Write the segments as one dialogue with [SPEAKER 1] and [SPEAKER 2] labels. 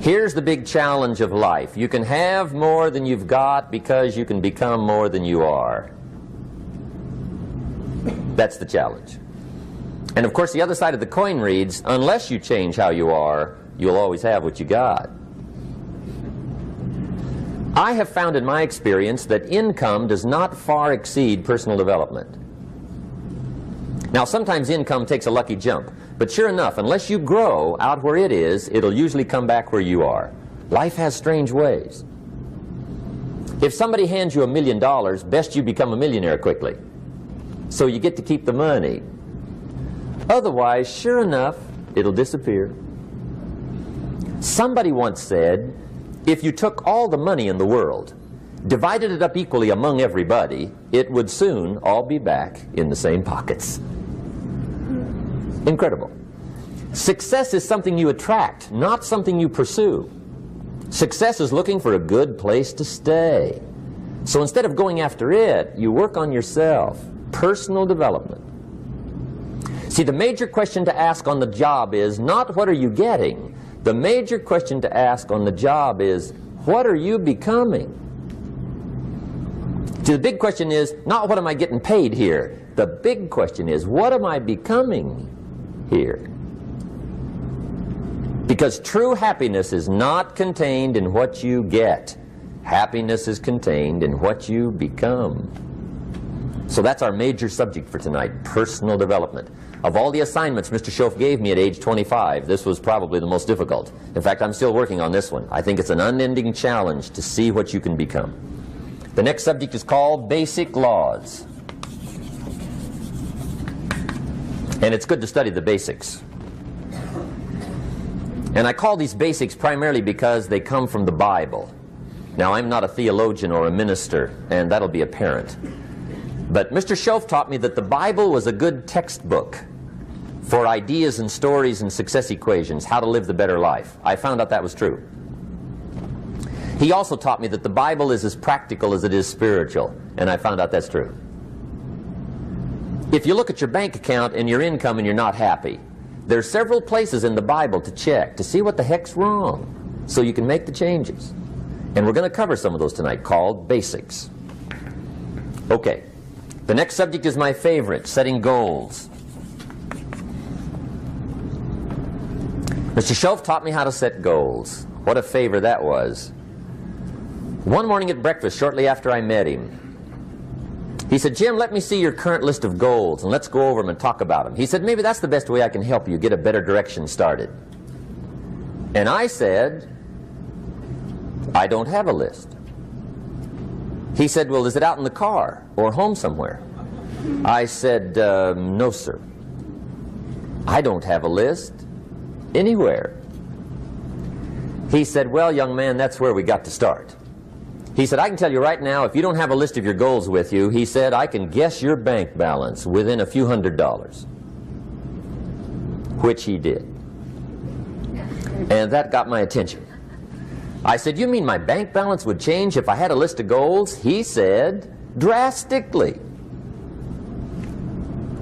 [SPEAKER 1] Here's the big challenge of life. You can have more than you've got because you can become more than you are. That's the challenge. And of course the other side of the coin reads, unless you change how you are, you'll always have what you got. I have found in my experience that income does not far exceed personal development. Now sometimes income takes a lucky jump, but sure enough, unless you grow out where it is, it'll usually come back where you are. Life has strange ways. If somebody hands you $1 million, best you become a millionaire quickly, so you get to keep the money. Otherwise, sure enough, it'll disappear. Somebody once said, if you took all the money in the world, divided it up equally among everybody, it would soon all be back in the same pockets. Incredible. Success is something you attract, not something you pursue. Success is looking for a good place to stay. So instead of going after it, you work on yourself. Personal development. See, the major question to ask on the job is not what are you getting. The major question to ask on the job is what are you becoming? See, the big question is not what am I getting paid here. The big question is what am I becoming here? Because true happiness is not contained in what you get. Happiness is contained in what you become. So that's our major subject for tonight, personal development. Of all the assignments Mr. Schoaf gave me at age 25, this was probably the most difficult. In fact, I'm still working on this one. I think it's an unending challenge to see what you can become. The next subject is called Basic Laws. And it's good to study the basics. And I call these basics primarily because they come from the Bible. Now, I'm not a theologian or a minister, and that'll be apparent. But Mr. Schoaf taught me that the Bible was a good textbook for ideas and stories and success equations, how to live the better life. I found out that was true. He also taught me that the Bible is as practical as it is spiritual, and I found out that's true. If you look at your bank account and your income and you're not happy, there are several places in the Bible to check to see what the heck's wrong so you can make the changes. And we're going to cover some of those tonight, called basics. Okay. The next subject is my favorite, setting goals. Mr. Schoaf taught me how to set goals. What a favor that was. One morning at breakfast, shortly after I met him, he said, Jim, let me see your current list of goals and let's go over them and talk about them. He said, maybe that's the best way I can help you get a better direction started. And I said, I don't have a list. He said, well, is it out in the car or home somewhere? I said, no, sir. I don't have a list anywhere. He said, well, young man, that's where we got to start. He said, I can tell you right now, if you don't have a list of your goals with you, he said, I can guess your bank balance within a few $100s. Which he did. And that got my attention. I said, you mean my bank balance would change if I had a list of goals? He said, drastically.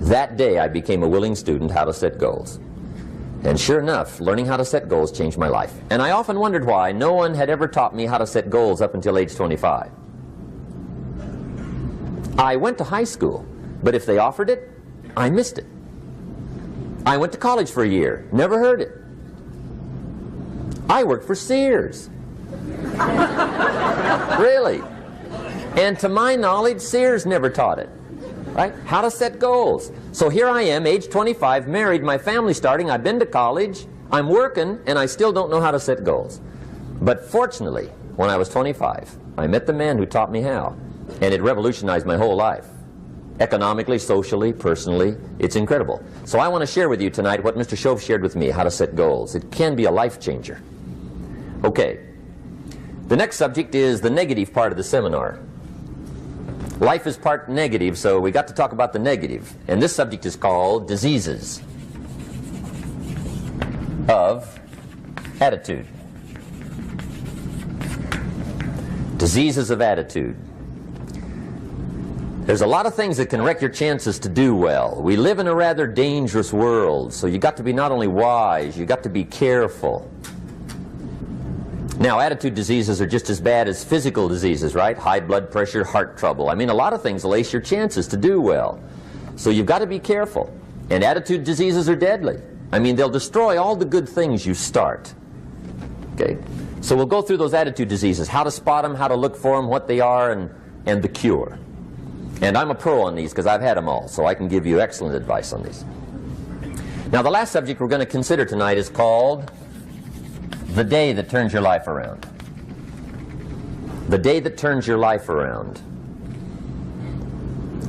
[SPEAKER 1] That day I became a willing student how to set goals. And sure enough, learning how to set goals changed my life. And I often wondered why no one had ever taught me how to set goals up until age 25. I went to high school, but if they offered it, I missed it. I went to college for a year, never heard it. I worked for Sears. Really. And to my knowledge, Sears never taught it. Right? How to set goals. So here I am, age 25, married, my family's starting, I've been to college, I'm working, and I still don't know how to set goals. But fortunately, when I was 25, I met the man who taught me how, and it revolutionized my whole life. Economically, socially, personally, it's incredible. So I want to share with you tonight what Mr. Schoaf shared with me, how to set goals. It can be a life changer. Okay. The next subject is the negative part of the seminar. Life is part negative, so we got to talk about the negative. And this subject is called diseases of attitude. Diseases of attitude. There's a lot of things that can wreck your chances to do well. We live in a rather dangerous world, so you got to be not only wise, you got to be careful. Now, attitude diseases are just as bad as physical diseases, right? High blood pressure, heart trouble. I mean, a lot of things will ace your chances to do well. So you've got to be careful. And attitude diseases are deadly. I mean, they'll destroy all the good things you start. Okay? So we'll go through those attitude diseases, how to spot them, how to look for them, what they are, and the cure. And I'm a pro on these because I've had them all, so I can give you excellent advice on these. Now, the last subject we're going to consider tonight is called the day that turns your life around. The day that turns your life around.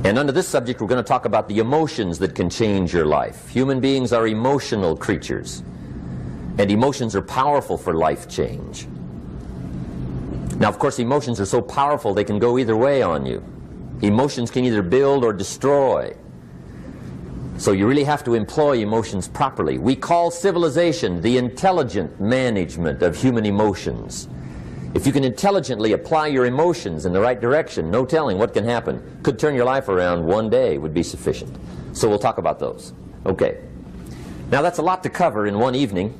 [SPEAKER 1] And under this subject, we're going to talk about the emotions that can change your life. Human beings are emotional creatures, and emotions are powerful for life change. Now, of course, emotions are so powerful they can go either way on you. Emotions can either build or destroy. So you really have to employ emotions properly. We call civilization the intelligent management of human emotions. If you can intelligently apply your emotions in the right direction, no telling what can happen. Could turn your life around one day would be sufficient. So we'll talk about those. Okay. Now that's a lot to cover in one evening,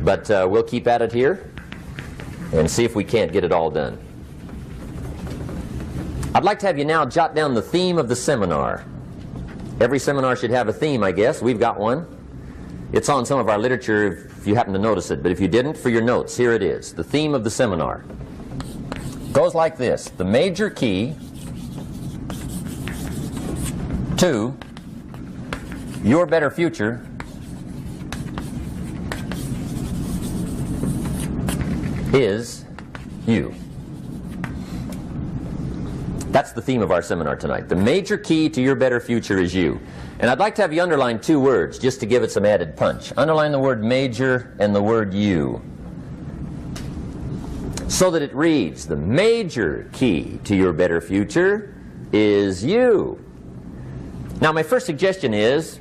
[SPEAKER 1] but we'll keep at it here and see if we can't get it all done. I'd like to have you now jot down the theme of the seminar. Every seminar should have a theme, I guess. We've got one. It's on some of our literature if you happen to notice it, but if you didn't, for your notes, here it is. The theme of the seminar goes like this: the major key to your better future is you. That's the theme of our seminar tonight. The major key to your better future is you. And I'd like to have you underline two words just to give it some added punch. Underline the word major and the word you, so that it reads, the major key to your better future is you. Now, my first suggestion is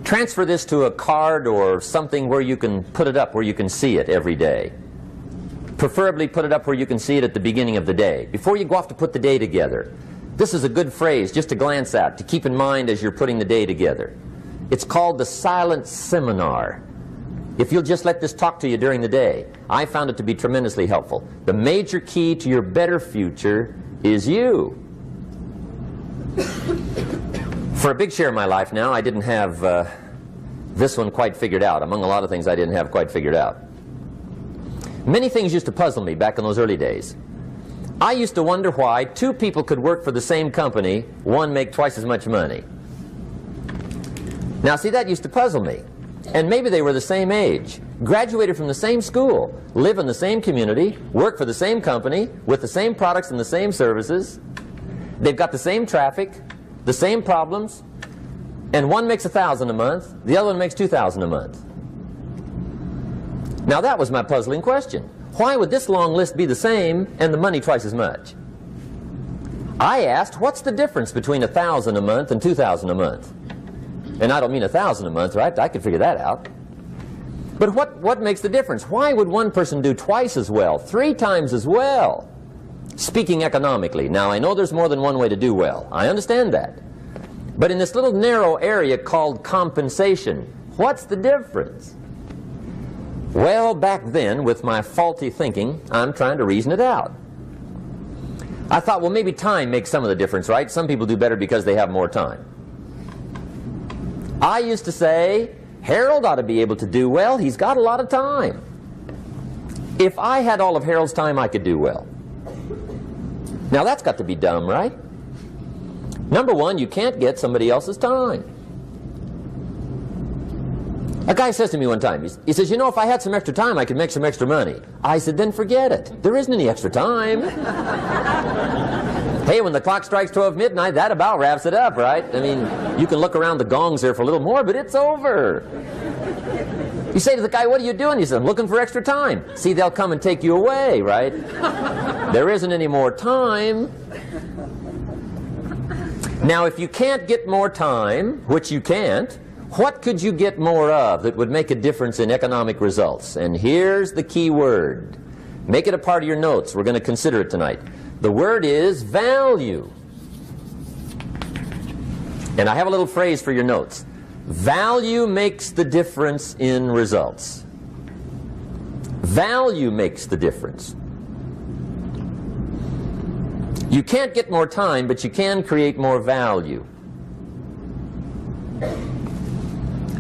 [SPEAKER 1] transfer this to a card or something where you can put it up, where you can see it every day. Preferably put it up where you can see it at the beginning of the day, before you go off to put the day together. This is a good phrase just to glance at, to keep in mind as you're putting the day together. It's called the silent seminar. If you'll just let this talk to you during the day, I found it to be tremendously helpful. The major key to your better future is you. For a big share of my life now, I didn't have this one quite figured out. Among a lot of things I didn't have quite figured out. Many things used to puzzle me back in those early days. I used to wonder why two people could work for the same company, one make twice as much money. Now see, that used to puzzle me. And maybe they were the same age, graduated from the same school, live in the same community, work for the same company, with the same products and the same services. They've got the same traffic, the same problems, and one makes $1,000 a month, the other one makes $2,000 a month. Now that was my puzzling question. Why would this long list be the same and the money twice as much? I asked, what's the difference between $1,000 a month and $2,000 a month? And I don't mean $1,000 a month, right? I could figure that out. But what makes the difference? Why would one person do twice as well, 3 times as well? Speaking economically. Now, I know there's more than one way to do well. I understand that. But in this little narrow area called compensation, what's the difference? Well, back then, with my faulty thinking, I'm trying to reason it out. I thought, well, maybe time makes some of the difference, right? Some people do better because they have more time. I used to say, Harold ought to be able to do well. He's got a lot of time. If I had all of Harold's time, I could do well. Now, that's got to be dumb, right? Number one, you can't get somebody else's time. A guy says to me one time, he says, you know, if I had some extra time, I could make some extra money. I said, then forget it. There isn't any extra time. Hey, when the clock strikes 12 midnight, that about wraps it up, right? I mean, you can look around the gongs there for a little more, but it's over. You say to the guy, what are you doing? He says, I'm looking for extra time. See, they'll come and take you away, right? There isn't any more time. Now, if you can't get more time, which you can't, what could you get more of that would make a difference in economic results? And here's the key word. Make it a part of your notes. We're going to consider it tonight. The word is value. And I have a little phrase for your notes. Value makes the difference in results. Value makes the difference. You can't get more time, but you can create more value.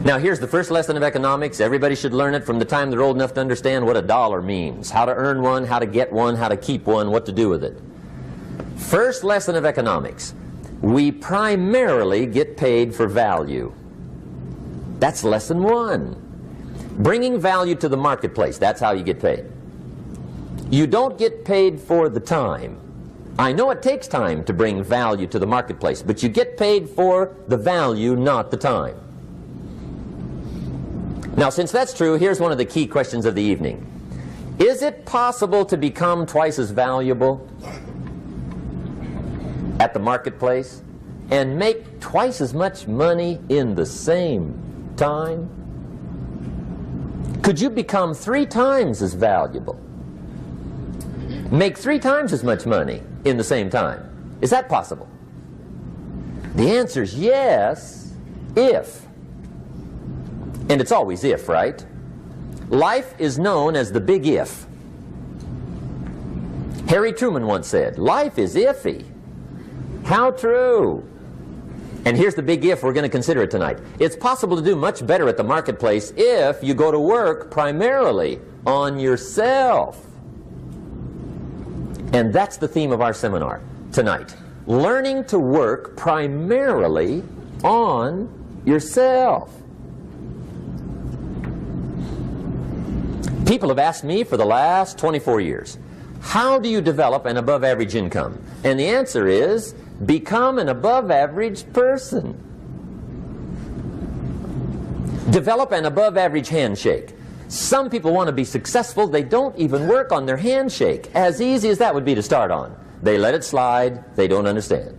[SPEAKER 1] Now here's the first lesson of economics. Everybody should learn it from the time they're old enough to understand what a dollar means. How to earn one, how to get one, how to keep one, what to do with it. First lesson of economics. We primarily get paid for value. That's lesson one. Bringing value to the marketplace, that's how you get paid. You don't get paid for the time. I know it takes time to bring value to the marketplace, but you get paid for the value, not the time. Now, since that's true, here's one of the key questions of the evening. Is it possible to become twice as valuable at the marketplace and make twice as much money in the same time? Could you become 3 times as valuable? Make 3 times as much money in the same time? Is that possible? The answer is yes, if. And it's always if, right? Life is known as the big if. Harry Truman once said, life is iffy. How true. And here's the big if we're going to consider it tonight. It's possible to do much better at the marketplace if you go to work primarily on yourself. And that's the theme of our seminar tonight. Learning to work primarily on yourself. People have asked me for the last 24 years, how do you develop an above average income? And the answer is, become an above average person. Develop an above average handshake. Some people want to be successful, they don't even work on their handshake. As easy as that would be to start on. They let it slide, they don't understand.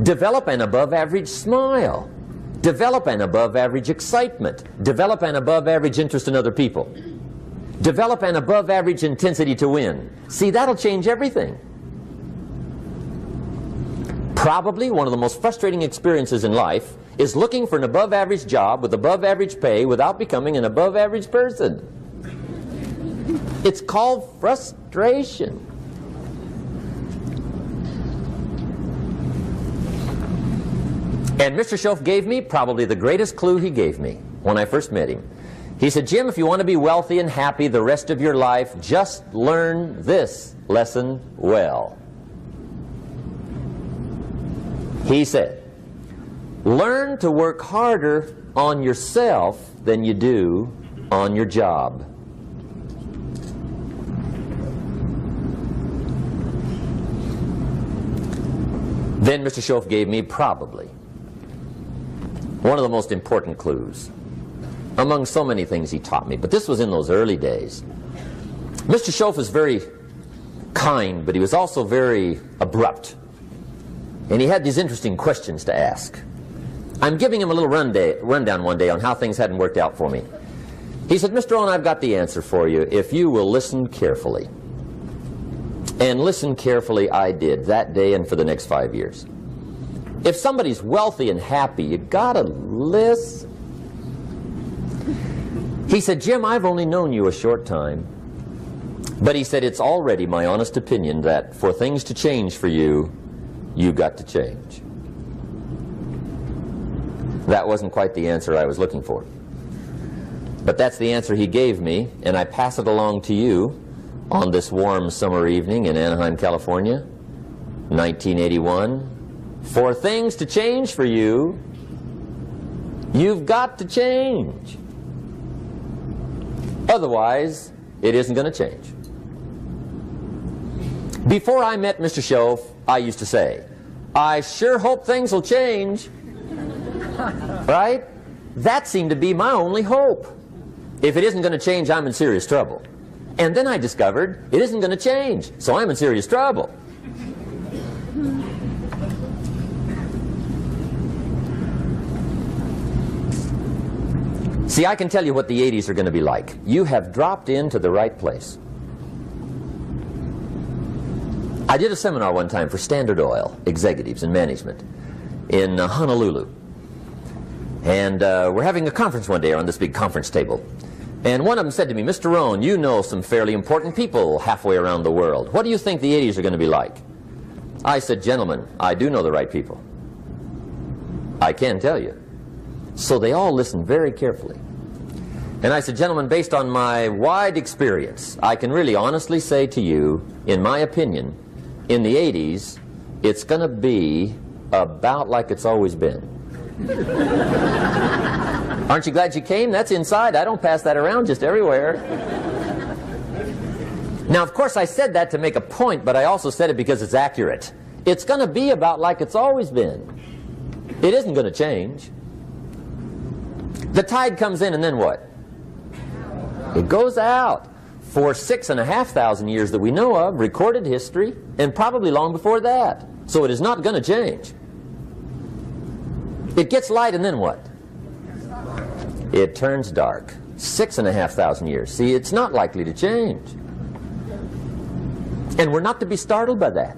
[SPEAKER 1] Develop an above average smile. Develop an above average excitement. Develop an above average interest in other people. Develop an above average intensity to win. See, that'll change everything. Probably one of the most frustrating experiences in life is looking for an above average job with above average pay without becoming an above average person. It's called frustration. And Mr. Schoaf gave me probably the greatest clue he gave me when I first met him. He said, Jim, if you want to be wealthy and happy the rest of your life, just learn this lesson well. He said, learn to work harder on yourself than you do on your job. Then Mr. Schoaf gave me probably one of the most important clues among so many things he taught me, but this was in those early days. Mr. Schoaf was very kind, but he was also very abrupt. And he had these interesting questions to ask. I'm giving him a little rundown one day on how things hadn't worked out for me. He said, Mr. Rohn, I've got the answer for you if you will listen carefully. And listen carefully I did that day and for the next 5 years. If somebody's wealthy and happy, you gotta listen. He said, Jim, I've only known you a short time. But he said, it's already my honest opinion that for things to change for you, you've got to change. That wasn't quite the answer I was looking for. But that's the answer he gave me, and I pass it along to you on this warm summer evening in Anaheim, California, 1981. For things to change for you, you've got to change. Otherwise, it isn't going to change. Before I met Mr. Schoaf, I used to say, I sure hope things will change. Right? That seemed to be my only hope. If it isn't going to change, I'm in serious trouble. And then I discovered it isn't going to change, so I'm in serious trouble. See, I can tell you what the 80s are going to be like. You have dropped into the right place. I did a seminar one time for Standard Oil executives and management in Honolulu. And we're having a conference one day on this big conference table. And one of them said to me, Mr. Rohn, you know some fairly important people halfway around the world. What do you think the 80s are going to be like? I said, gentlemen, I do know the right people. I can tell you. So they all listened very carefully. And I said, gentlemen, based on my wide experience, I can really honestly say to you, in my opinion, in the 80s, it's going to be about like it's always been. Aren't you glad you came? That's inside. I don't pass that around just everywhere. Now, of course, I said that to make a point, but I also said it because it's accurate. It's going to be about like it's always been. It isn't going to change. The tide comes in, and then what? It goes out. For 6,500 years that we know of, recorded history, and probably long before that. So it is not going to change. It gets light, and then what? It turns dark. 6,500 years. See, it's not likely to change. And we're not to be startled by that.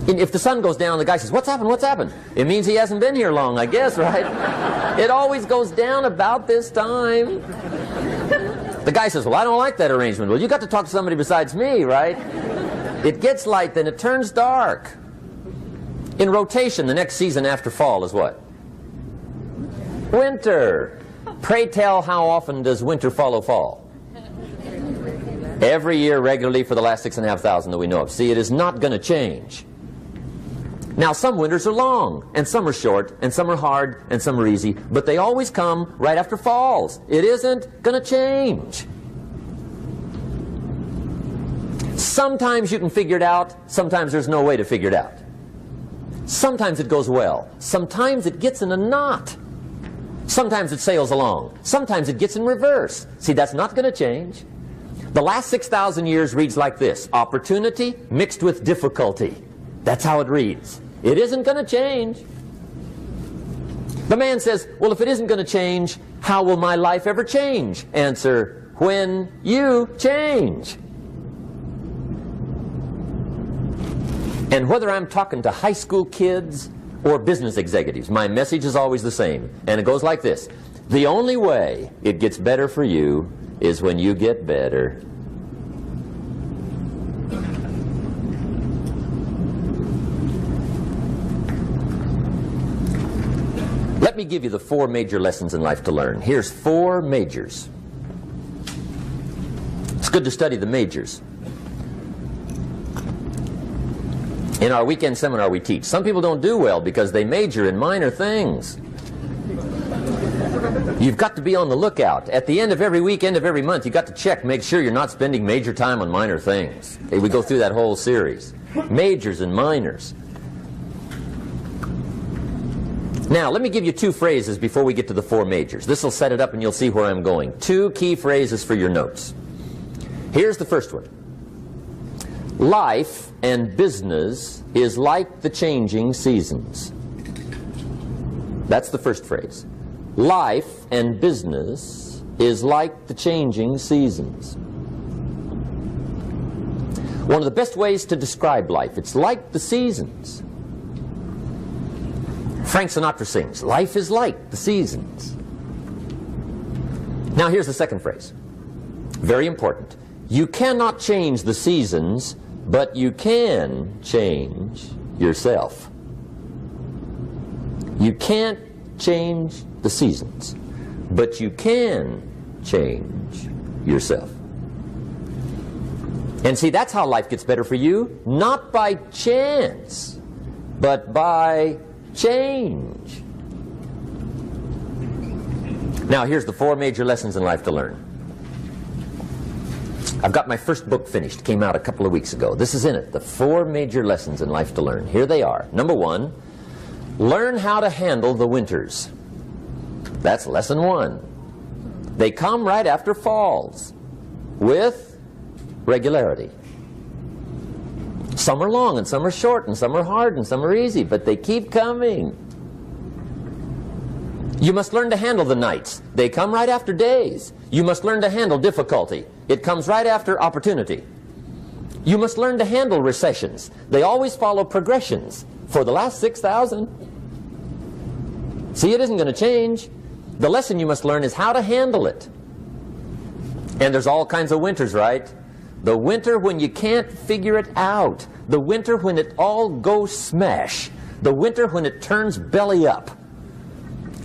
[SPEAKER 1] And if the sun goes down, the guy says, what's happened, what's happened? It means he hasn't been here long, I guess, right? It always goes down about this time. The guy says, well, I don't like that arrangement. Well, you got to talk to somebody besides me, right? It gets light, then it turns dark. In rotation, the next season after fall is what? Winter. Pray tell, how often does winter follow fall? Every year regularly for the last 6,500 that we know of. See, it is not going to change. Now, some winters are long, and some are short, and some are hard, and some are easy, but they always come right after falls. It isn't going to change. Sometimes you can figure it out, sometimes there's no way to figure it out. Sometimes it goes well, sometimes it gets in a knot. Sometimes it sails along, sometimes it gets in reverse. See, that's not going to change. The last 6,000 years reads like this: opportunity mixed with difficulty. That's how it reads. It isn't going to change. The man says, well, if it isn't going to change, how will my life ever change? Answer, when you change. And whether I'm talking to high school kids or business executives, my message is always the same. And it goes like this: the only way it gets better for you is when you get better. Let me give you the 4 major lessons in life to learn. Here's 4 majors. It's good to study the majors. In our weekend seminar we teach. Some people don't do well because they major in minor things. You've got to be on the lookout. At the end of every week, end of every month, you've got to check, make sure you're not spending major time on minor things. We go through that whole series. Majors and minors. Now, let me give you 2 phrases before we get to the 4 majors. This will set it up and you'll see where I'm going. 2 key phrases for your notes. Here's the first one. Life and business is like the changing seasons. That's the first phrase. Life and business is like the changing seasons. One of the best ways to describe life, it's like the seasons. Frank Sinatra sings, life is like the seasons. Now here's the second phrase. Very important. You cannot change the seasons, but you can change yourself. You can't change the seasons, but you can change yourself. And see, that's how life gets better for you, not by chance, but by change. Now, here's the 4 major lessons in life to learn. I've got my first book finished. Came out a couple of weeks ago. This is in it. The 4 major lessons in life to learn. Here they are. Number 1, learn how to handle the winters. That's lesson 1. They come right after falls with regularity. Some are long and some are short and some are hard and some are easy, but they keep coming. You must learn to handle the nights. They come right after days. You must learn to handle difficulty. It comes right after opportunity. You must learn to handle recessions. They always follow progressions. For the last 6,000. See, it isn't going to change. The lesson you must learn is how to handle it. And there's all kinds of winters, right? The winter when you can't figure it out. The winter when it all goes smash. The winter when it turns belly up.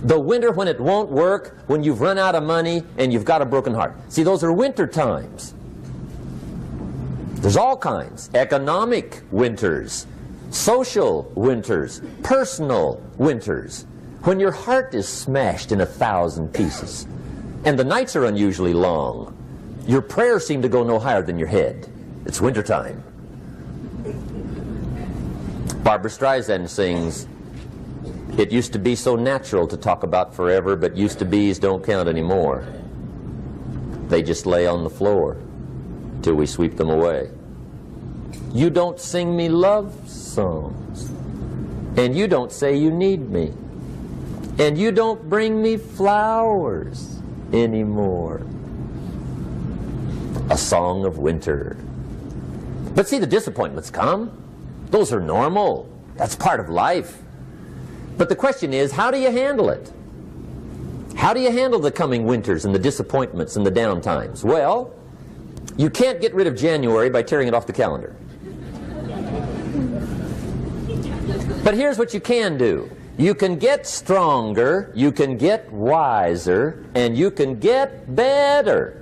[SPEAKER 1] The winter when it won't work, when you've run out of money and you've got a broken heart. See, those are winter times. There's all kinds. Economic winters, social winters, personal winters. When your heart is smashed in 1,000 pieces and the nights are unusually long, your prayers seem to go no higher than your head. It's wintertime. Barbra Streisand sings, "It used to be so natural to talk about forever, but used to be's don't count anymore. They just lay on the floor till we sweep them away. You don't sing me love songs, and you don't say you need me, and you don't bring me flowers anymore." A song of winter. But see, the disappointments come. Those are normal. That's part of life. But the question is, how do you handle it? How do you handle the coming winters and the disappointments and the down times? Well, you can't get rid of January by tearing it off the calendar. But here's what you can do. You can get stronger, you can get wiser, and you can get better.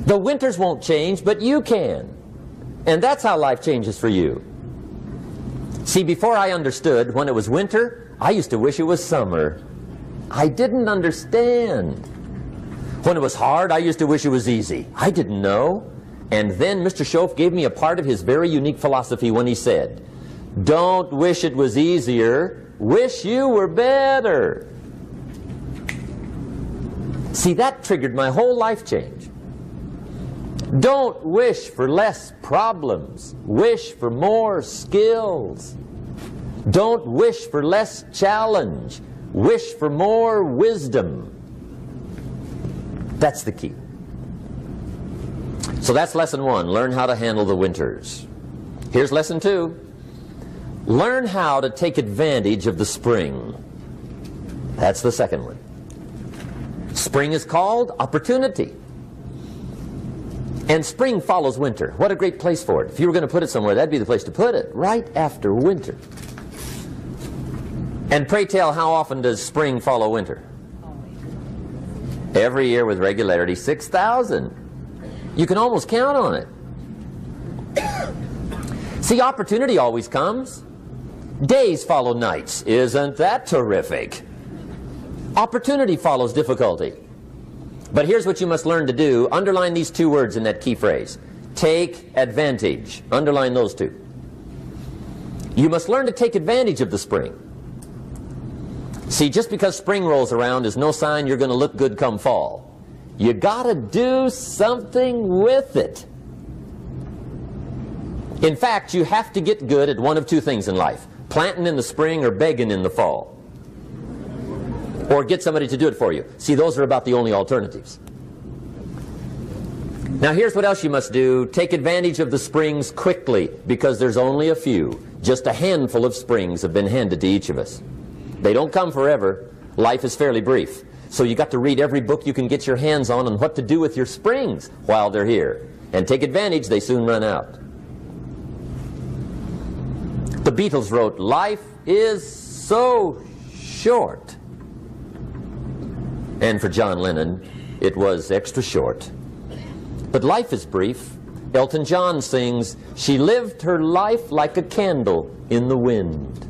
[SPEAKER 1] The winters won't change, but you can. And that's how life changes for you. See, before I understood, when it was winter, I used to wish it was summer. I didn't understand. When it was hard, I used to wish it was easy. I didn't know. And then Mr. Schoaf gave me a part of his very unique philosophy when he said, "Don't wish it was easier, wish you were better." See, that triggered my whole life change. Don't wish for less problems, wish for more skills. Don't wish for less challenge, wish for more wisdom. That's the key. So that's lesson one, learn how to handle the winters. Here's lesson two, learn how to take advantage of the spring. That's the second one. Spring is called opportunity. And spring follows winter. What a great place for it. If you were going to put it somewhere, that'd be the place to put it, right after winter. And pray tell, how often does spring follow winter? Every year with regularity, 6,000. You can almost count on it. See, opportunity always comes. Days follow nights. Isn't that terrific? Opportunity follows difficulty. But here's what you must learn to do. Underline these two words in that key phrase. Take advantage. Underline those two. You must learn to take advantage of the spring. See, just because spring rolls around is no sign you're going to look good come fall. You got to do something with it. In fact, you have to get good at one of two things in life. Planting in the spring or begging in the fall. Or get somebody to do it for you. See, those are about the only alternatives. Now here's what else you must do. Take advantage of the springs quickly, because there's only a few. Just a handful of springs have been handed to each of us. They don't come forever. Life is fairly brief. So you got to read every book you can get your hands on what to do with your springs while they're here. And take advantage, they soon run out. The Beatles wrote, "Life is so short." And for John Lennon, it was extra short. But life is brief. Elton John sings, "She lived her life like a candle in the wind."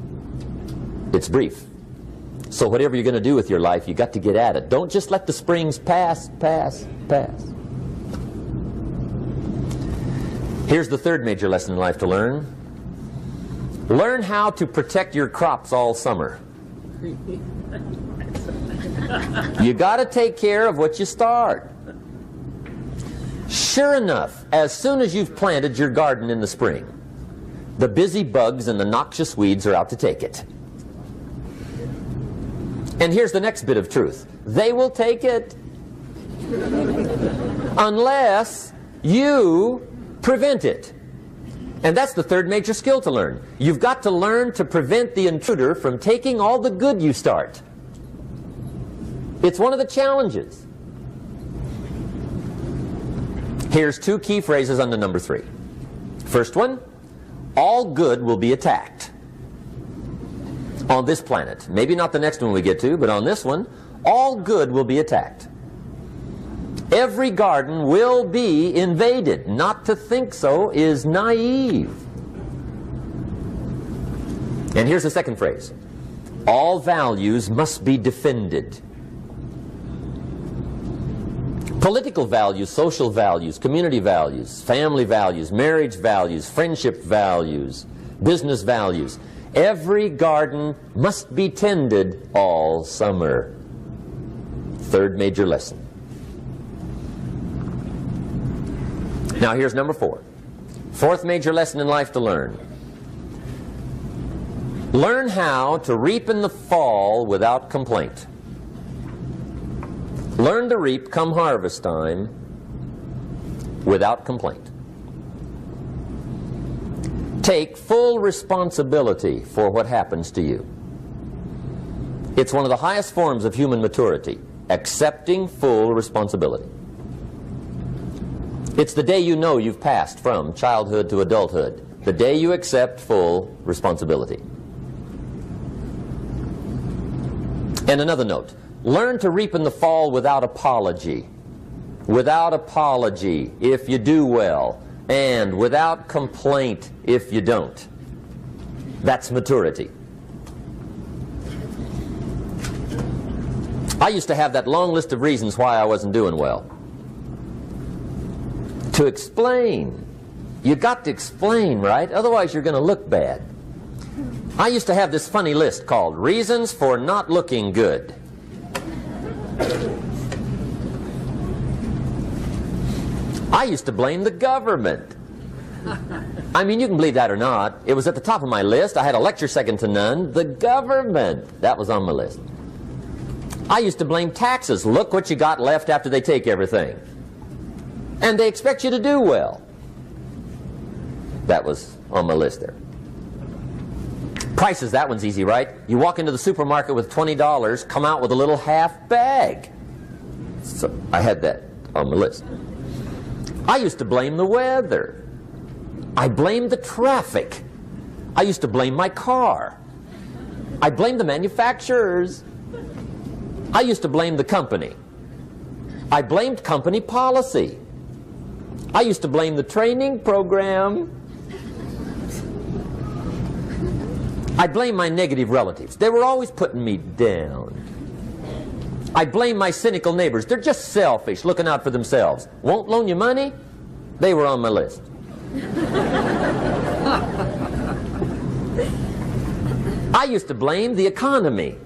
[SPEAKER 1] It's brief. So whatever you're going to do with your life, you got to get at it. Don't just let the springs pass. Here's the third major lesson in life to learn. Learn how to protect your crops all summer. You got to take care of what you start. Sure enough, as soon as you've planted your garden in the spring, the busy bugs and the noxious weeds are out to take it. And here's the next bit of truth. They will take it unless you prevent it. And that's the third major skill to learn. You've got to learn to prevent the intruder from taking all the good you start. It's one of the challenges. Here's two key phrases under number 3. First one, all good will be attacked on this planet. Maybe not the next one we get to, but on this one, all good will be attacked. Every garden will be invaded. Not to think so is naive. And here's the second phrase. All values must be defended. Political values, social values, community values, family values, marriage values, friendship values, business values. Every garden must be tended all summer. Third major lesson. Now here's number 4. Fourth major lesson in life to learn. Learn how to reap in the fall without complaint. Learn to reap come harvest time without complaint. Take full responsibility for what happens to you. It's one of the highest forms of human maturity, accepting full responsibility. It's the day you know you've passed from childhood to adulthood, the day you accept full responsibility. And another note, learn to reap in the fall without apology. Without apology if you do well, and without complaint if you don't. That's maturity. I used to have that long list of reasons why I wasn't doing well. To explain. You got to explain, right? Otherwise you're going to look bad. I used to have this funny list called Reasons for Not Looking Good. I used to blame the government. I mean, you can believe that or not. It was at the top of my list. I had a lecture second to none. The government. That was on my list. I used to blame taxes. Look what you got left after they take everything. And they expect you to do well. That was on my list there. Prices, that one's easy, right? You walk into the supermarket with $20, come out with a little half bag. So I had that on my list. I used to blame the weather. I blamed the traffic. I used to blame my car. I blamed the manufacturers. I used to blame the company. I blamed company policy. I used to blame the training program. I blame my negative relatives. They were always putting me down. I blame my cynical neighbors. They're just selfish, looking out for themselves. Won't loan you money? They were on my list. I used to blame the economy.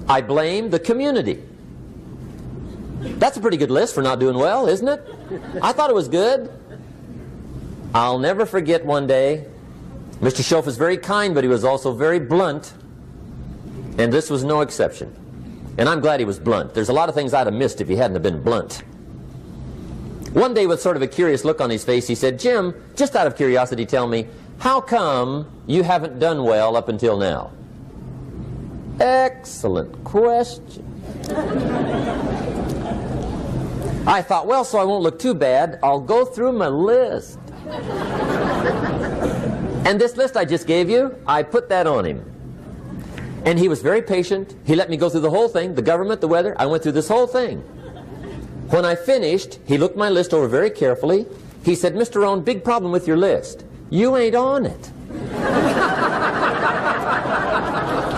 [SPEAKER 1] I blamed the community. That's a pretty good list for not doing well, isn't it? I thought it was good. I'll never forget one day, Mr. Schoaf was very kind, but he was also very blunt, and this was no exception. And I'm glad he was blunt. There's a lot of things I'd have missed if he hadn't have been blunt. One day, with sort of a curious look on his face, he said, "Jim, just out of curiosity, tell me, how come you haven't done well up until now?" Excellent question. I thought, well, so I won't look too bad, I'll go through my list. And this list I just gave you, I put that on him. And he was very patient. He let me go through the whole thing, the government, the weather. I went through this whole thing. When I finished, he looked my list over very carefully. He said, "Mr. Rohn, big problem with your list. You ain't on it."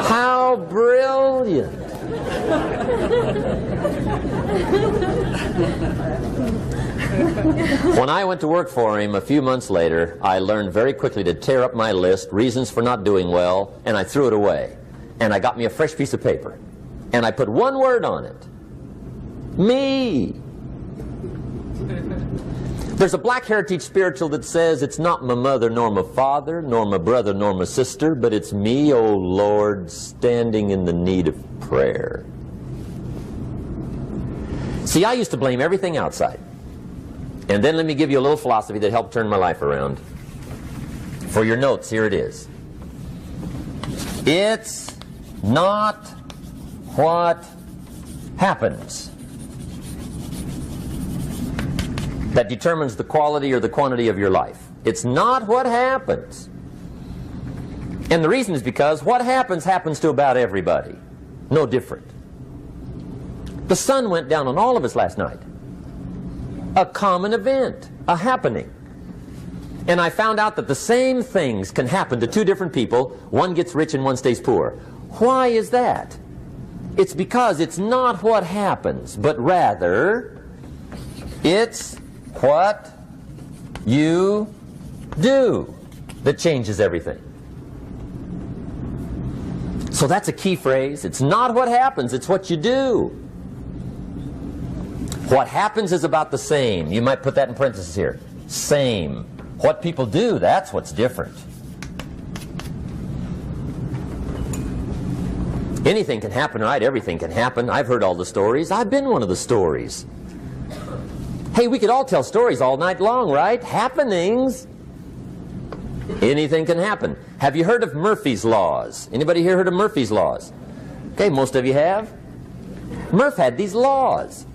[SPEAKER 1] How brilliant. When I went to work for him a few months later, I learned very quickly to tear up my list, reasons for not doing well, and I threw it away. And I got me a fresh piece of paper. And I put one word on it. Me. There's a Black Heritage spiritual that says, "It's not my mother nor my father, nor my brother nor my sister, but it's me, O Lord, standing in the need of prayer." See, I used to blame everything outside. And then let me give you a little philosophy that helped turn my life around. For your notes, here it is. It's not what happens that determines the quality or the quantity of your life. It's not what happens. And the reason is because what happens happens to about everybody. No different. The sun went down on all of us last night. A common event, a happening. And I found out that the same things can happen to two different people. One gets rich and one stays poor. Why is that? It's because it's not what happens, but rather it's what you do that changes everything. So that's a key phrase. It's not what happens, it's what you do. What happens is about the same. You might put that in parentheses here. Same. What people do, that's what's different. Anything can happen, right? Everything can happen. I've heard all the stories. I've been one of the stories. Hey, we could all tell stories all night long, right? Happenings. Anything can happen. Have you heard of Murphy's Laws? Anybody here heard of Murphy's Laws? Okay, most of you have. Murph had these laws.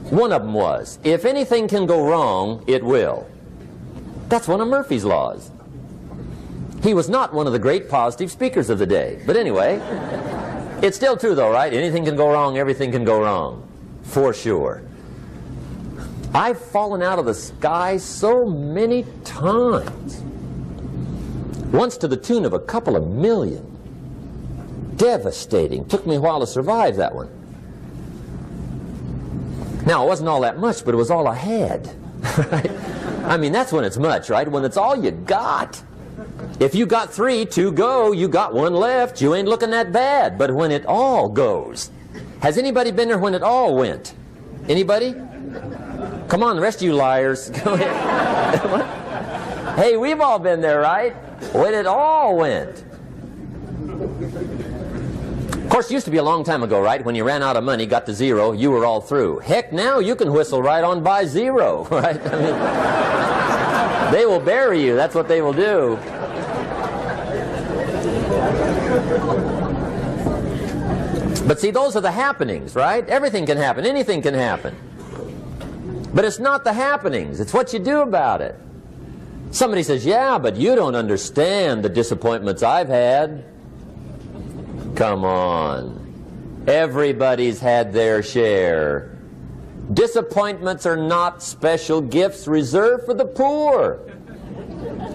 [SPEAKER 1] One of them was, if anything can go wrong, it will. That's one of Murphy's Laws. He was not one of the great positive speakers of the day. But anyway, it's still true though, right? Anything can go wrong, everything can go wrong. For sure. I've fallen out of the sky so many times. Once to the tune of a couple of million. Devastating. Took me a while to survive that one. Now, it wasn't all that much, but it was all I had. Right? I mean, that's when it's much, right? When it's all you got. If you got 3, 2 go, you got 1 left, you ain't looking that bad. But when it all goes. Has anybody been there when it all went? Anybody? Come on, the rest of you liars. Go ahead. Hey, we've all been there, right? When it all went. Of course, it used to be a long time ago, right? When you ran out of money, got to 0, you were all through. Heck, now you can whistle right on by 0, right? I mean, they will bury you. That's what they will do. But see, those are the happenings, right? Everything can happen. Anything can happen. But it's not the happenings. It's what you do about it. Somebody says, yeah, but you don't understand the disappointments I've had. Come on. Everybody's had their share. Disappointments are not special gifts reserved for the poor.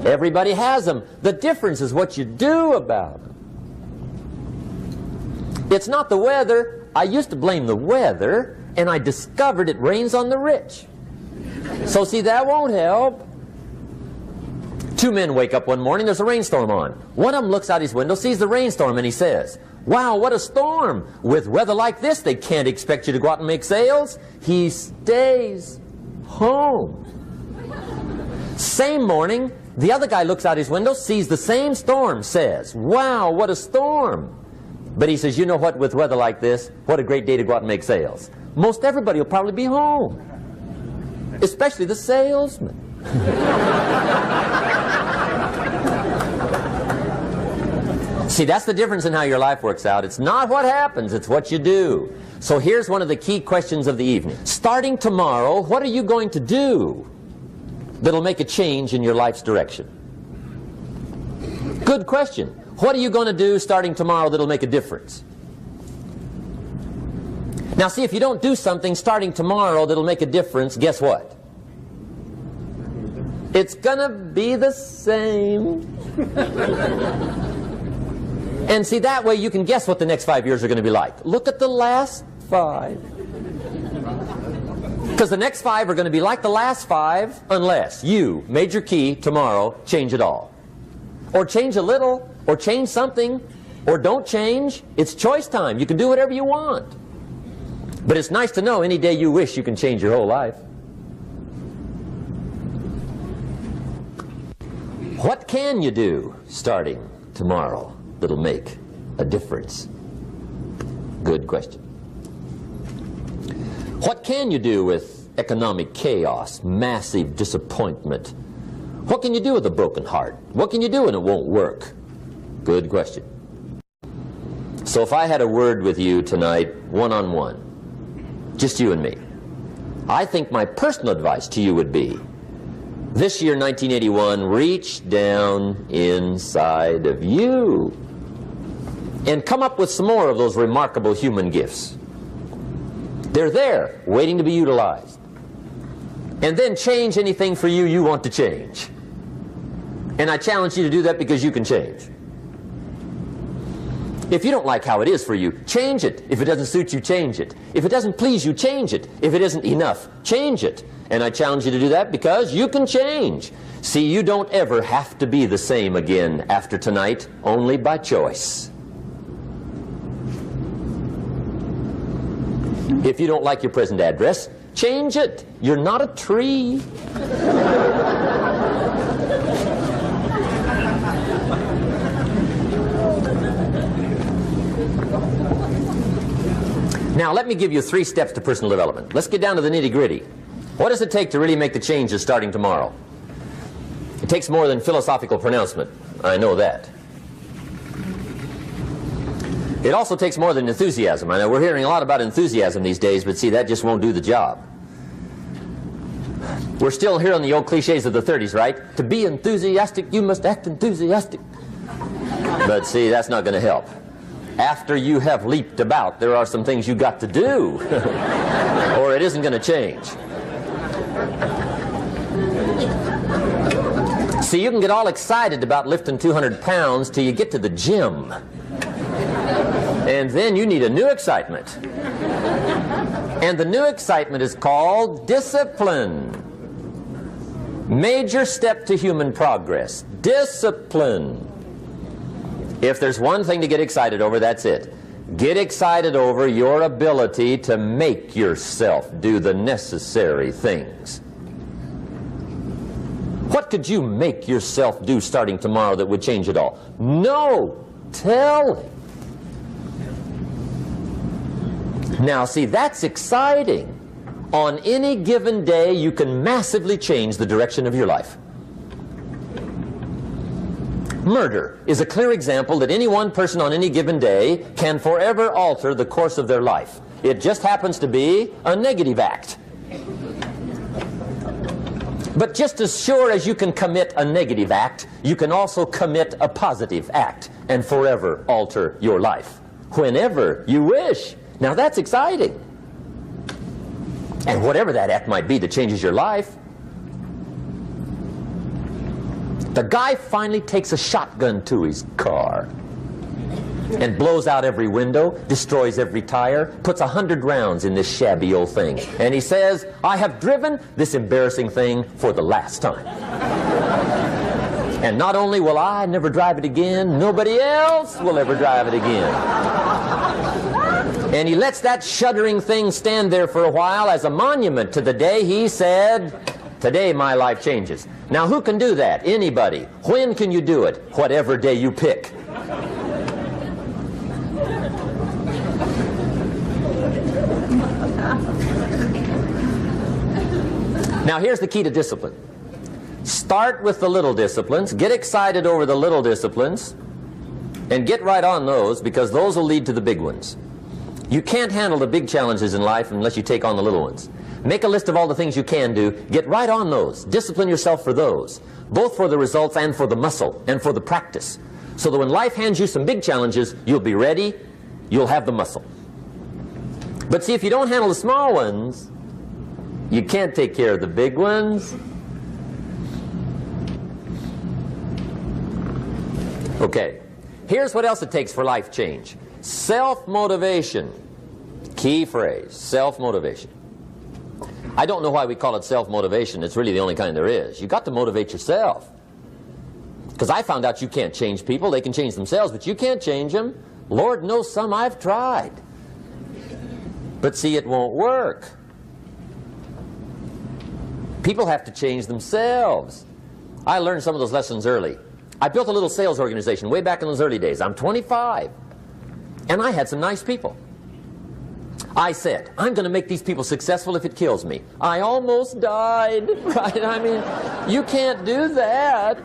[SPEAKER 1] Everybody has them. The difference is what you do about them. It's not the weather. I used to blame the weather, and I discovered it rains on the rich. So see, that won't help. 2 men wake up one morning, there's a rainstorm on. One of them looks out his window, sees the rainstorm, and he says, wow, what a storm. With weather like this, they can't expect you to go out and make sales. He stays home. Same morning, the other guy looks out his window, sees the same storm, says, wow, what a storm. But he says, you know what, with weather like this, what a great day to go out and make sales. Most everybody will probably be home, especially the salesman. See, that's the difference in how your life works out. It's not what happens, it's what you do. So here's one of the key questions of the evening. Starting tomorrow, what are you going to do that'll make a change in your life's direction? Good question. What are you going to do starting tomorrow that'll make a difference? Now see, if you don't do something starting tomorrow that'll make a difference, guess what? It's gonna be the same. And see, that way you can guess what the next 5 years are going to be like. Look at the last 5. Because the next 5 are going to be like the last 5 unless you, major key, tomorrow, change it all. Or change a little, or change something, or don't change. It's choice time. You can do whatever you want. But it's nice to know any day you wish you can change your whole life. What can you do starting tomorrow that'll make a difference? Good question. What can you do with economic chaos, massive disappointment? What can you do with a broken heart? What can you do when it won't work? Good question. So if I had a word with you tonight, one-on-one, Just you and me. I think my personal advice to you would be, this year, 1981, reach down inside of you and come up with some more of those remarkable human gifts. They're there, waiting to be utilized. And then change anything for you you want to change. And I challenge you to do that because you can change. If you don't like how it is for you, change it. If it doesn't suit you, change it. If it doesn't please you, change it. If it isn't enough, change it. And I challenge you to do that because you can change. See, you don't ever have to be the same again after tonight, only by choice. If you don't like your present address, change it. You're not a tree. Now, let me give you 3 steps to personal development. Let's get down to the nitty-gritty. What does it take to really make the changes starting tomorrow? It takes more than philosophical pronouncement. I know that. It also takes more than enthusiasm. I know we're hearing a lot about enthusiasm these days, but see, that just won't do the job. We're still hearing the old cliches of the 30s, right? To be enthusiastic, you must act enthusiastic. But see, that's not going to help. After you have leaped about, there are some things you got to do, or it isn't going to change. See, you can get all excited about lifting 200 pounds till you get to the gym. And then you need a new excitement. And the new excitement is called discipline. Major step to human progress. Discipline. If there's one thing to get excited over, that's it. Get excited over your ability to make yourself do the necessary things. What could you make yourself do starting tomorrow that would change it all? No! Tell him. Now, see, that's exciting. On any given day, you can massively change the direction of your life. Murder is a clear example that any one person on any given day can forever alter the course of their life. It just happens to be a negative act. But just as sure as you can commit a negative act, you can also commit a positive act and forever alter your life whenever you wish. Now that's exciting. And whatever that act might be that changes your life. The guy finally takes a shotgun to his car and blows out every window, destroys every tire, puts 100 rounds in this shabby old thing. And he says, I have driven this embarrassing thing for the last time. And not only will I never drive it again, nobody else will ever drive it again. And he lets that shuddering thing stand there for a while as a monument to the day he said, today my life changes. Now who can do that? Anybody. When can you do it? Whatever day you pick. Now here's the key to discipline. Start with the little disciplines, get excited over the little disciplines, and get right on those because those will lead to the big ones. You can't handle the big challenges in life unless you take on the little ones. Make a list of all the things you can do, get right on those, discipline yourself for those, both for the results and for the muscle and for the practice, so that when life hands you some big challenges, you'll be ready, you'll have the muscle. But see, if you don't handle the small ones, you can't take care of the big ones. Okay, here's what else it takes for life change. Self-motivation. Key phrase, self-motivation. I don't know why we call it self-motivation. It's really the only kind there is. You've got to motivate yourself. Because I found out you can't change people. They can change themselves, but you can't change them. Lord knows some I've tried. But see, it won't work. People have to change themselves. I learned some of those lessons early. I built a little sales organization way back in those early days. I'm 25. And I had some nice people. I said, I'm going to make these people successful if it kills me. I almost died, right? I mean, you can't do that.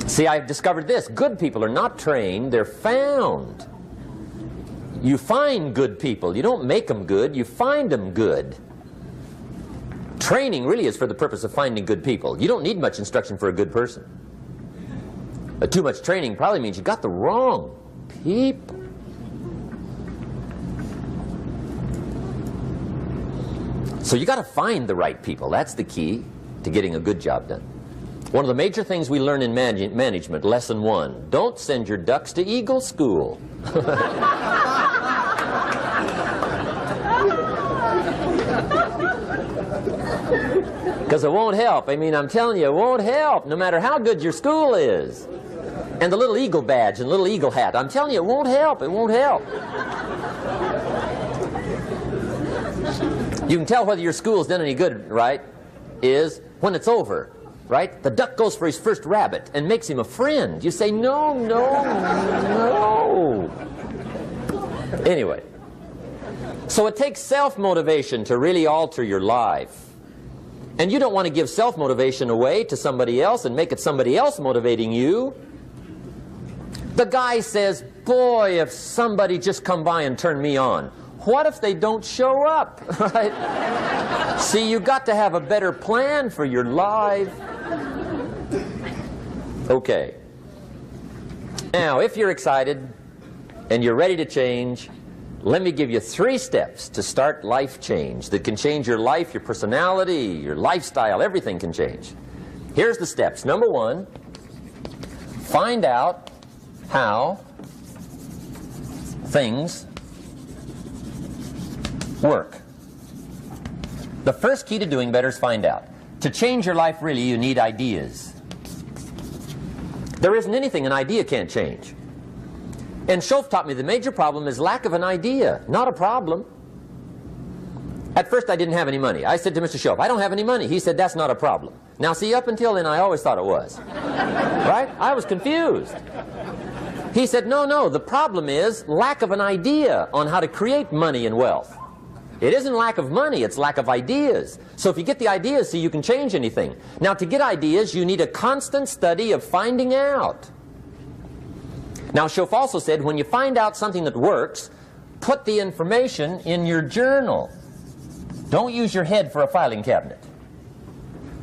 [SPEAKER 1] See, I've discovered this. Good people are not trained, they're found. You find good people. You don't make them good, you find them good. Training really is for the purpose of finding good people. You don't need much instruction for a good person. Too much training probably means you got the wrong people. So you got to find the right people. That's the key to getting a good job done. One of the major things we learn in management, lesson 1, don't send your ducks to Eagle School. Because it won't help. I mean, I'm telling you, it won't help, no matter how good your school is. And the little eagle badge and little eagle hat, I'm telling you, it won't help. It won't help. You can tell whether your school's done any good, right, is when it's over, right? The duck goes for his first rabbit and makes him a friend. You say, no, no, no. Anyway, so it takes self-motivation to really alter your life. And you don't want to give self-motivation away to somebody else and make it somebody else motivating you. The guy says, boy, if somebody just come by and turn me on. What if they don't show up? Right? See, you got to have a better plan for your life. Okay. Now, if you're excited and you're ready to change, let me give you 3 steps to start life change that can change your life, your personality, your lifestyle, everything can change. Here's the steps. Number 1, find out how things work. The first key to doing better is find out. To change your life, really, you need ideas. There isn't anything an idea can't change. And Schoff taught me the major problem is lack of an idea, not a problem. At first I didn't have any money. I said to Mr. Schoff, I don't have any money. He said, that's not a problem. Now see, up until then I always thought it was. Right? I was confused. He said, no, no, the problem is lack of an idea on how to create money and wealth. It isn't lack of money, it's lack of ideas. So if you get the ideas, see, you can change anything. Now to get ideas, you need a constant study of finding out. Now Schoff also said, when you find out something that works, put the information in your journal. Don't use your head for a filing cabinet.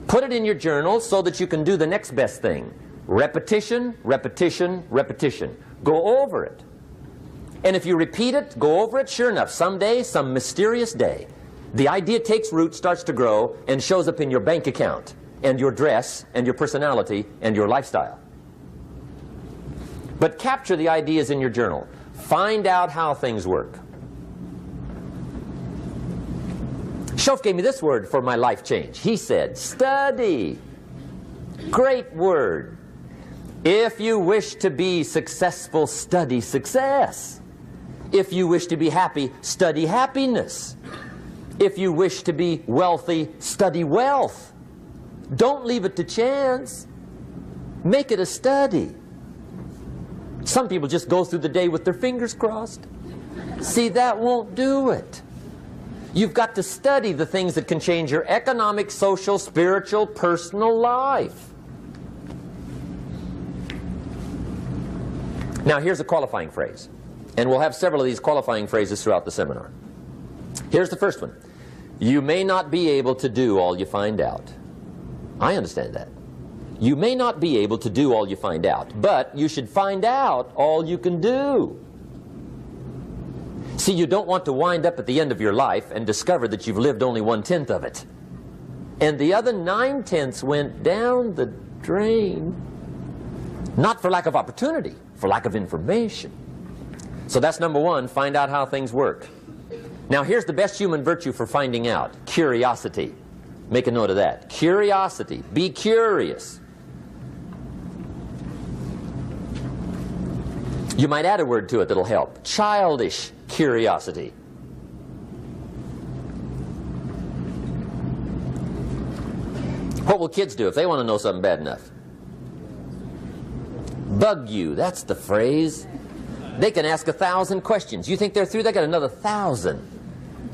[SPEAKER 1] Put it in your journal so that you can do the next best thing. Repetition, repetition, repetition. Go over it. And if you repeat it, go over it, sure enough, someday, some mysterious day, the idea takes root, starts to grow, and shows up in your bank account, and your dress, and your personality, and your lifestyle. But capture the ideas in your journal. Find out how things work. Schoff gave me this word for my life change. He said, study. Great word. If you wish to be successful, study success. If you wish to be happy, study happiness. If you wish to be wealthy, study wealth. Don't leave it to chance. Make it a study. Some people just go through the day with their fingers crossed. See, that won't do it. You've got to study the things that can change your economic, social, spiritual, personal life. Now here's a qualifying phrase. And we'll have several of these qualifying phrases throughout the seminar. Here's the first one. You may not be able to do all you find out. I understand that. You may not be able to do all you find out, but you should find out all you can do. See, you don't want to wind up at the end of your life and discover that you've lived only 1/10 of it. And the other 9/10 went down the drain. Not for lack of opportunity, for lack of information. So that's number 1, find out how things work. Now here's the best human virtue for finding out, curiosity. Make a note of that. Curiosity. Be curious. You might add a word to it that'll help. Childish curiosity. What will kids do if they want to know something bad enough? Bug you. That's the phrase. They can ask 1,000 questions. You think they're through? They got another 1,000.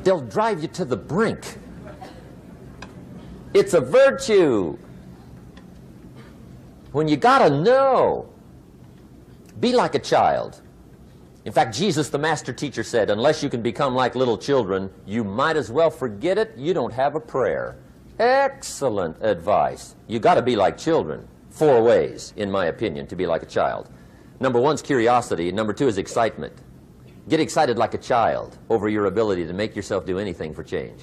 [SPEAKER 1] They'll drive you to the brink. It's a virtue. when you got to know. Be like a child. In fact, Jesus, the master teacher, said, unless you can become like little children, you might as well forget it. You don't have a prayer. Excellent advice. You got to be like children. 4 ways, in my opinion, to be like a child. Number 1 is curiosity. Number 2 is excitement. Get excited like a child over your ability to make yourself do anything for change.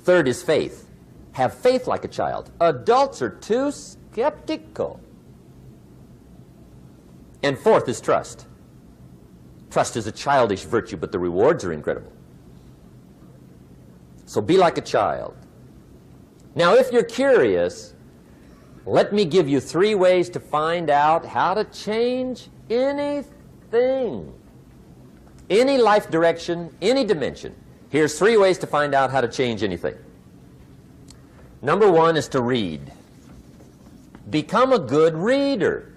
[SPEAKER 1] 3rd is faith. Have faith like a child. Adults are too skeptical. And 4th is trust. Trust is a childish virtue, but the rewards are incredible. So be like a child. Now, if you're curious, let me give you 3 ways to find out how to change anything. Any life direction, any dimension. Here's 3 ways to find out how to change anything. Number 1 is to read. Become a good reader.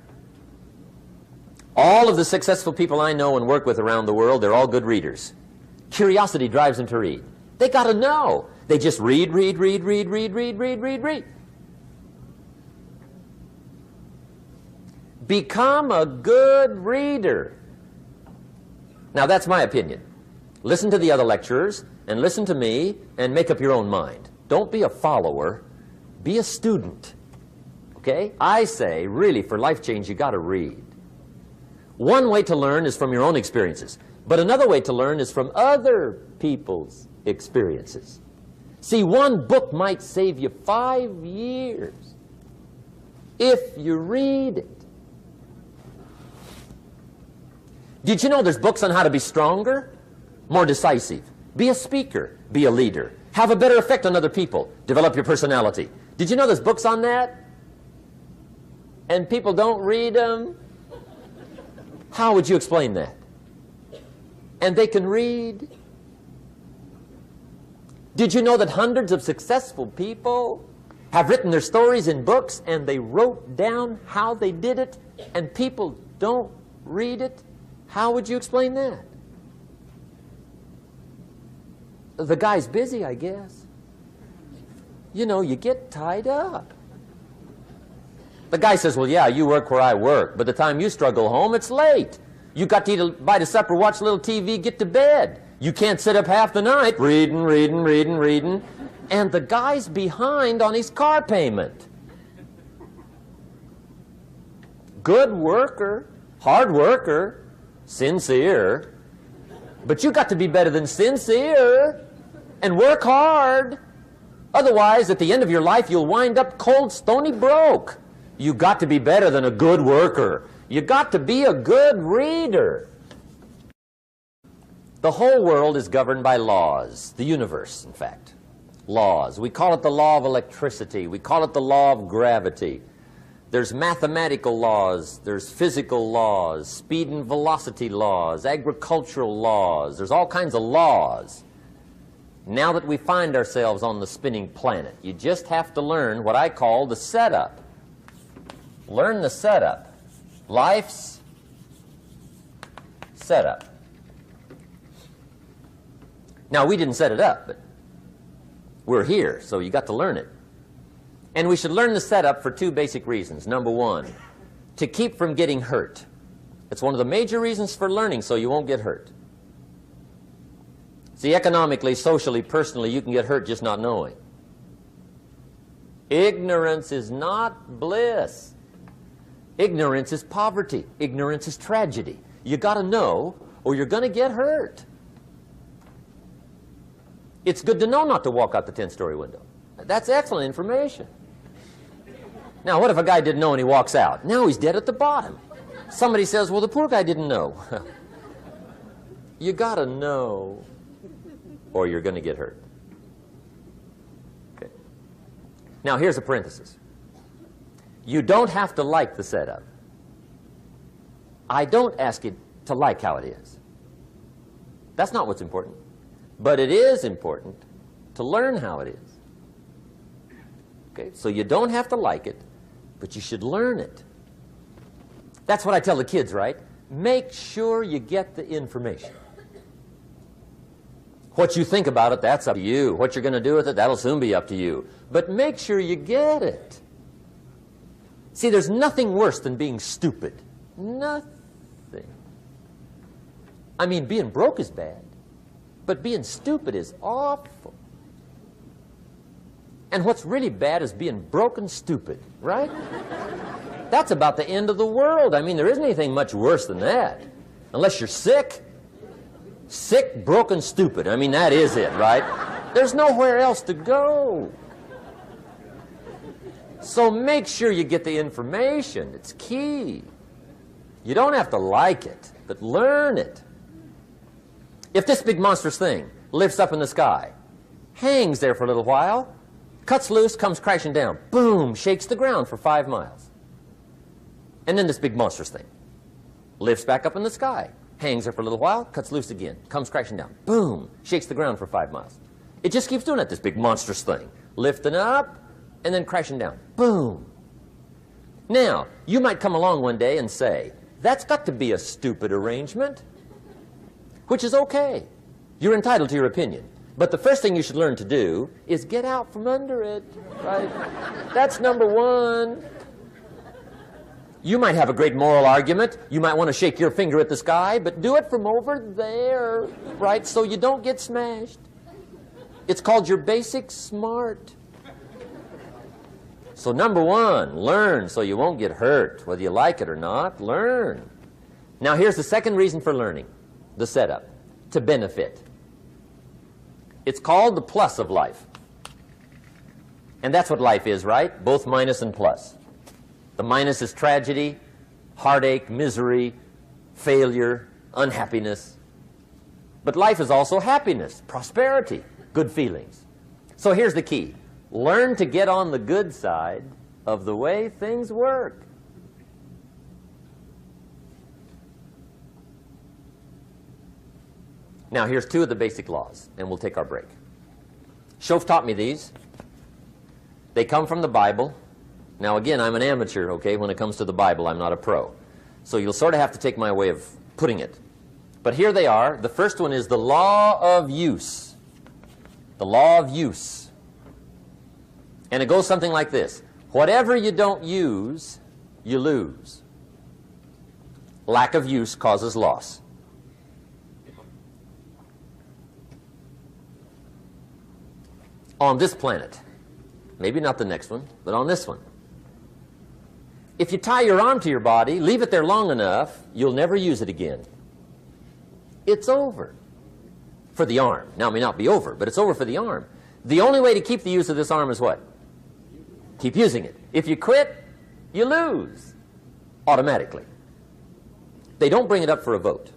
[SPEAKER 1] All of the successful people I know and work with around the world, they're all good readers. Curiosity drives them to read. They got to know. They just read. Become a good reader. Now, that's my opinion. Listen to the other lecturers and listen to me and make up your own mind. Don't be a follower. Be a student. Okay? I say, really, for life change, you got to read. One way to learn is from your own experiences, but another way to learn is from other people's experiences. See, one book might save you 5 years if you read it. Did you know there's books on how to be stronger, more decisive? Be a speaker, be a leader, have a better effect on other people, develop your personality. Did you know there's books on that? And people don't read them? How would you explain that? And they can read. Did you know that hundreds of successful people have written their stories in books and they wrote down how they did it and people don't read it? How would you explain that? The guy's busy, I guess. You know, you get tied up. The guy says, well, yeah, you work where I work. By the time you struggle home, it's late. You got to eat a bite of supper, watch a little TV, get to bed. You can't sit up half the night reading. And the guy's behind on his car payment. Good worker, hard worker, sincere. But you got to be better than sincere and work hard. Otherwise, at the end of your life, you'll wind up cold, stony broke. You got to be better than a good worker. You got to be a good reader. The whole world is governed by laws. The universe, in fact. Laws. We call it the law of electricity. We call it the law of gravity. There's mathematical laws. There's physical laws. Speed and velocity laws. Agricultural laws. There's all kinds of laws. Now that we find ourselves on the spinning planet, you just have to learn what I call the setup. Learn the setup. Life's setup. Now, we didn't set it up, but we're here, so you got to learn it. And we should learn the setup for 2 basic reasons. Number 1, to keep from getting hurt. It's one of the major reasons for learning, so you won't get hurt. See, economically, socially, personally, you can get hurt just not knowing. Ignorance is not bliss. Ignorance is poverty. Ignorance is tragedy. You got to know, or you're going to get hurt. It's good to know not to walk out the 10-story window. That's excellent information. Now, what if a guy didn't know and he walks out? Now he's dead at the bottom. Somebody says, well, the poor guy didn't know. You got to know, or you're going to get hurt. Okay. Now, here's a parenthesis. You don't have to like the setup. I don't ask you to like how it is. That's not what's important. But it is important to learn how it is. Okay? So you don't have to like it, but you should learn it. That's what I tell the kids, right? Make sure you get the information. What you think about it, that's up to you. What you're going to do with it, that'll soon be up to you. But make sure you get it. See, there's nothing worse than being stupid. Nothing. I mean, being broke is bad, but being stupid is awful. And what's really bad is being broken stupid, right? That's about the end of the world. I mean, there isn't anything much worse than that. Unless you're sick. Sick, broken, stupid. I mean, that is it, right? There's nowhere else to go. So make sure you get the information. It's key. You don't have to like it, but learn it. If this big monstrous thing lifts up in the sky, hangs there for a little while, cuts loose, comes crashing down, boom, shakes the ground for 5 miles. And then this big monstrous thing lifts back up in the sky, hangs there for a little while, cuts loose again, comes crashing down, boom, shakes the ground for 5 miles. It just keeps doing that, this big monstrous thing, lifting up and then crashing down, boom. Now, you might come along one day and say, that's got to be a stupid arrangement, which is okay. You're entitled to your opinion. But the first thing you should learn to do is get out from under it, right? That's number one. You might have a great moral argument. You might want to shake your finger at the sky, but do it from over there, right, so you don't get smashed. It's called your basic smart. So number one, learn so you won't get hurt, whether you like it or not. Learn. Now here's the second reason for learning, the setup, to benefit. It's called the plus of life. And that's what life is, right? Both minus and plus. The minus is tragedy, heartache, misery, failure, unhappiness. But life is also happiness, prosperity, good feelings. So here's the key. Learn to get on the good side of the way things work. Now, here's 2 of the basic laws, and we'll take our break. Schoaf taught me these. They come from the Bible. Now, again, I'm an amateur, okay? When it comes to the Bible, I'm not a pro. So you'll sort of have to take my way of putting it. But here they are. The first one is the law of use. The law of use. And it goes something like this. Whatever you don't use, you lose. Lack of use causes loss. On this planet, maybe not the next one, but on this one, if you tie your arm to your body, leave it there long enough, you'll never use it again. It's over for the arm. Now, it may not be over, but it's over for the arm. The only way to keep the use of this arm is what? Keep using it. If you quit, you lose automatically. They don't bring it up for a vote.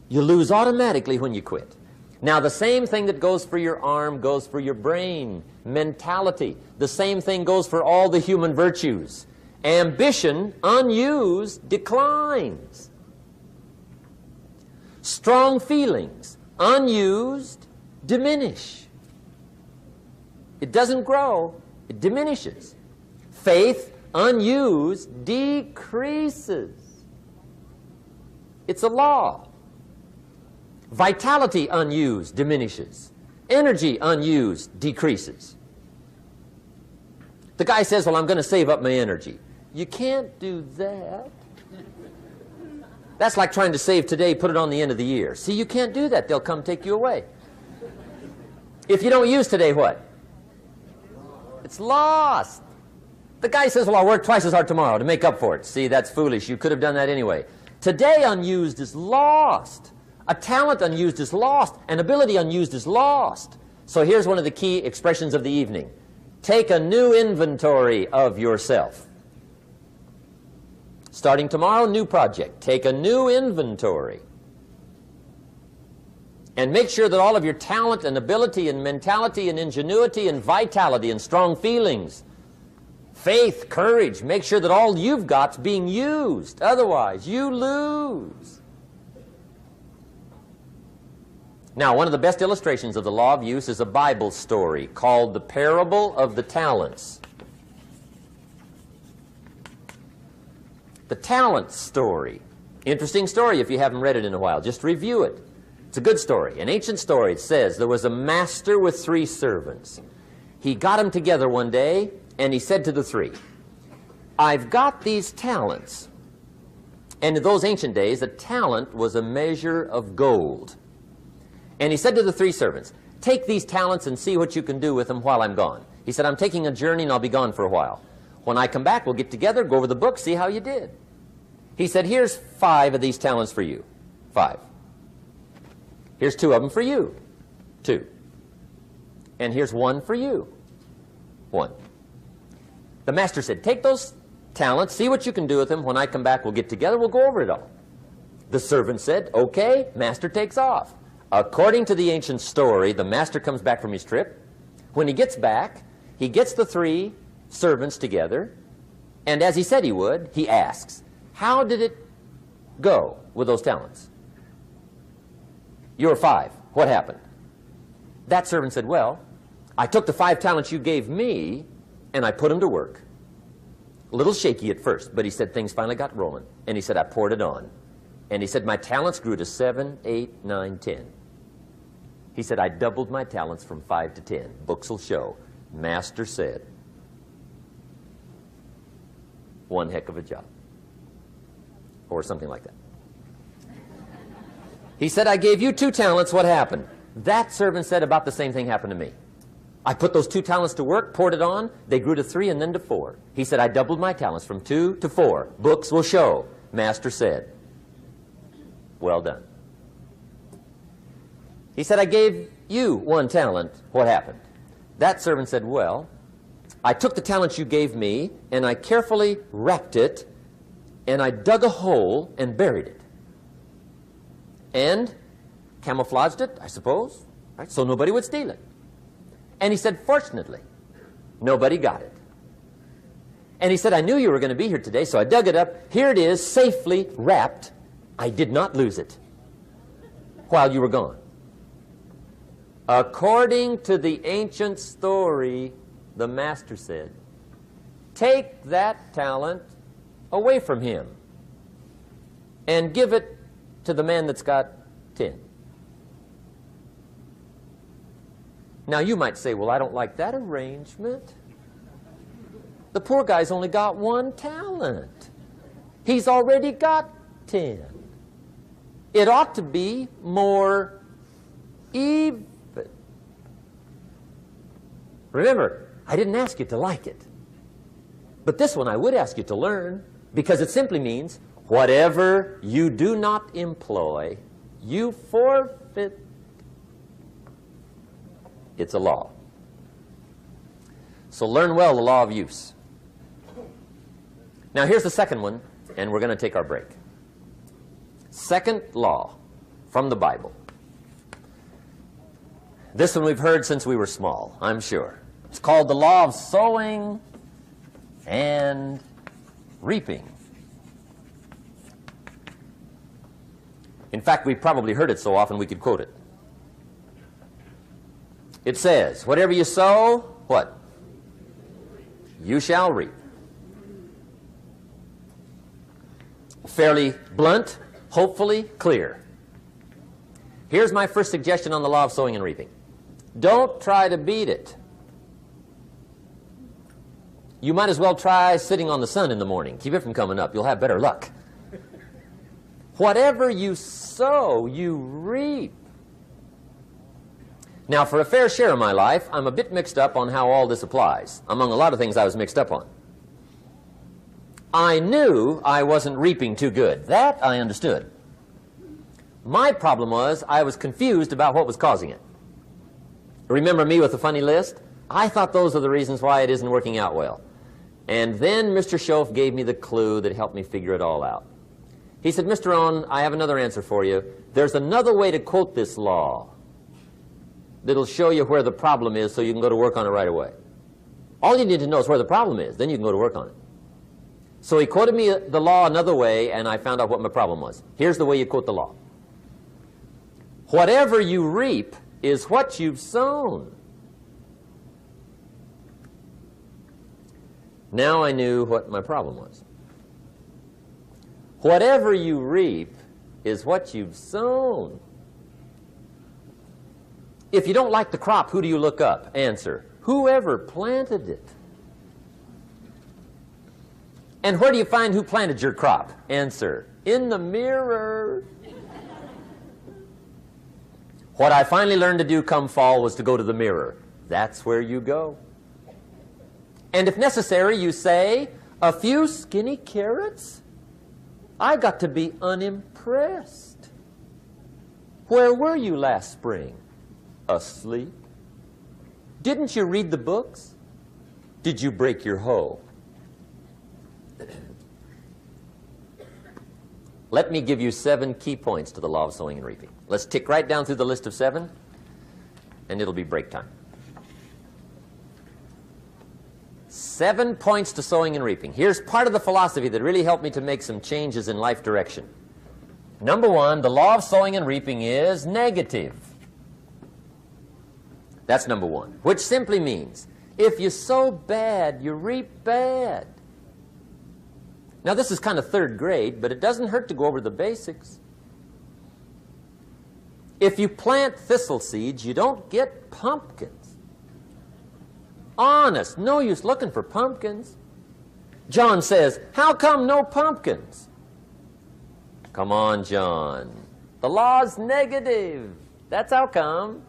[SPEAKER 1] You lose automatically when you quit. Now, the same thing that goes for your arm goes for your brain, mentality. The same thing goes for all the human virtues. Ambition, unused, declines. Strong feelings, unused, diminish. It doesn't grow, it diminishes. Faith, unused, decreases. It's a law. Vitality unused diminishes. Energy unused decreases. The guy says, well, I'm going to save up my energy. You can't do that. That's like trying to save today, put it on the end of the year. See, you can't do that. They'll come take you away. If you don't use today, what? It's lost. The guy says, well, I'll work twice as hard tomorrow to make up for it. See, that's foolish. You could have done that anyway. Today unused is lost. A talent unused is lost. An ability unused is lost. So here's one of the key expressions of the evening. Take a new inventory of yourself. Starting tomorrow, new project. Take a new inventory. And make sure that all of your talent and ability and mentality and ingenuity and vitality and strong feelings, faith, courage, make sure that all you've got's being used. Otherwise, you lose. Now, one of the best illustrations of the law of use is a Bible story called the Parable of the Talents. The talent story. Interesting story if you haven't read it in a while. Just review it. It's a good story. An ancient story. It says there was a master with 3 servants. He got them together one day and he said to the 3, I've got these talents. And in those ancient days, a talent was a measure of gold. And he said to the 3 servants, take these talents and see what you can do with them while I'm gone. He said, I'm taking a journey and I'll be gone for a while. When I come back, we'll get together, go over the book, see how you did. He said, here's 5 of these talents for you. 5. Here's 2 of them for you. 2. And here's 1 for you. 1. The master said, take those talents, see what you can do with them. When I come back, we'll get together, we'll go over it all. The servant said, okay, master takes off. According to the ancient story, the master comes back from his trip. When he gets back, he gets the 3 servants together, and as he said he would, he asks, how did it go with those talents? You were 5. What happened? That servant said, well, I took the 5 talents you gave me, and I put them to work. A little shaky at first, but he said things finally got rolling. And he said, I poured it on. And he said, my talents grew to 7, 8, 9, 10. He said, I doubled my talents from 5 to 10. Books will show. Master said, one heck of a job. Or something like that. He said, I gave you 2 talents. What happened? That servant said about the same thing happened to me. I put those 2 talents to work, poured it on. They grew to 3 and then to 4. He said, I doubled my talents from 2 to 4. Books will show. Master said, well done. He said, I gave you 1 talent. What happened? That servant said, well, I took the talents you gave me, and I carefully wrapped it, and I dug a hole and buried it. And camouflaged it, I suppose, right, so nobody would steal it. And he said, fortunately, nobody got it. And he said, I knew you were going to be here today, so I dug it up. Here it is, safely wrapped. I did not lose it while you were gone. According to the ancient story, the master said, take that talent away from him and give it to the man that's got 10. Now you might say, well, I don't like that arrangement. The poor guy's only got 1 talent. He's already got 10. It ought to be more even. Remember, I didn't ask you to like it. But this one I would ask you to learn, because it simply means whatever you do not employ, you forfeit. It's a law. So learn well the law of use. Now here's the second one, and we're going to take our break. Second law from the Bible. This one we've heard since we were small, I'm sure. It's called the law of sowing and reaping. In fact, we've probably heard it so often we could quote it. It says, whatever you sow, what? You shall reap. Fairly blunt, hopefully clear. Here's my first suggestion on the law of sowing and reaping. Don't try to beat it. You might as well try sitting on the sun in the morning. Keep it from coming up. You'll have better luck. Whatever you sow, you reap. Now, for a fair share of my life, I'm a bit mixed up on how all this applies. Among a lot of things I was mixed up on. I knew I wasn't reaping too good. That I understood. My problem was I was confused about what was causing it. Remember me with the funny list? I thought those are the reasons why it isn't working out well. And then Mr. Schoaf gave me the clue that helped me figure it all out. He said, Mr. Rohn, I have another answer for you. There's another way to quote this law that'll show you where the problem is so you can go to work on it right away. All you need to know is where the problem is. Then you can go to work on it. So he quoted me the law another way, and I found out what my problem was. Here's the way you quote the law. Whatever you reap is what you've sown. Now I knew what my problem was. Whatever you reap is what you've sown. If you don't like the crop, who do you look up? Answer, whoever planted it. And where do you find who planted your crop? Answer, in the mirror. What I finally learned to do come fall was to go to the mirror. That's where you go. And if necessary, you say, a few skinny carrots? I got to be unimpressed. Where were you last spring? Asleep. Didn't you read the books? Did you break your hoe? Let me give you 7 key points to the law of sowing and reaping. Let's tick right down through the list of 7, and it'll be break time. 7 points to sowing and reaping. Here's part of the philosophy that really helped me to make some changes in life direction. Number 1, the law of sowing and reaping is negative. That's number 1, which simply means if you sow bad, you reap bad. Now, this is kind of 3rd grade, but it doesn't hurt to go over the basics. If you plant thistle seeds, you don't get pumpkins. Honest, no use looking for pumpkins. John says, how come no pumpkins? Come on, John. The law's negative. That's how come.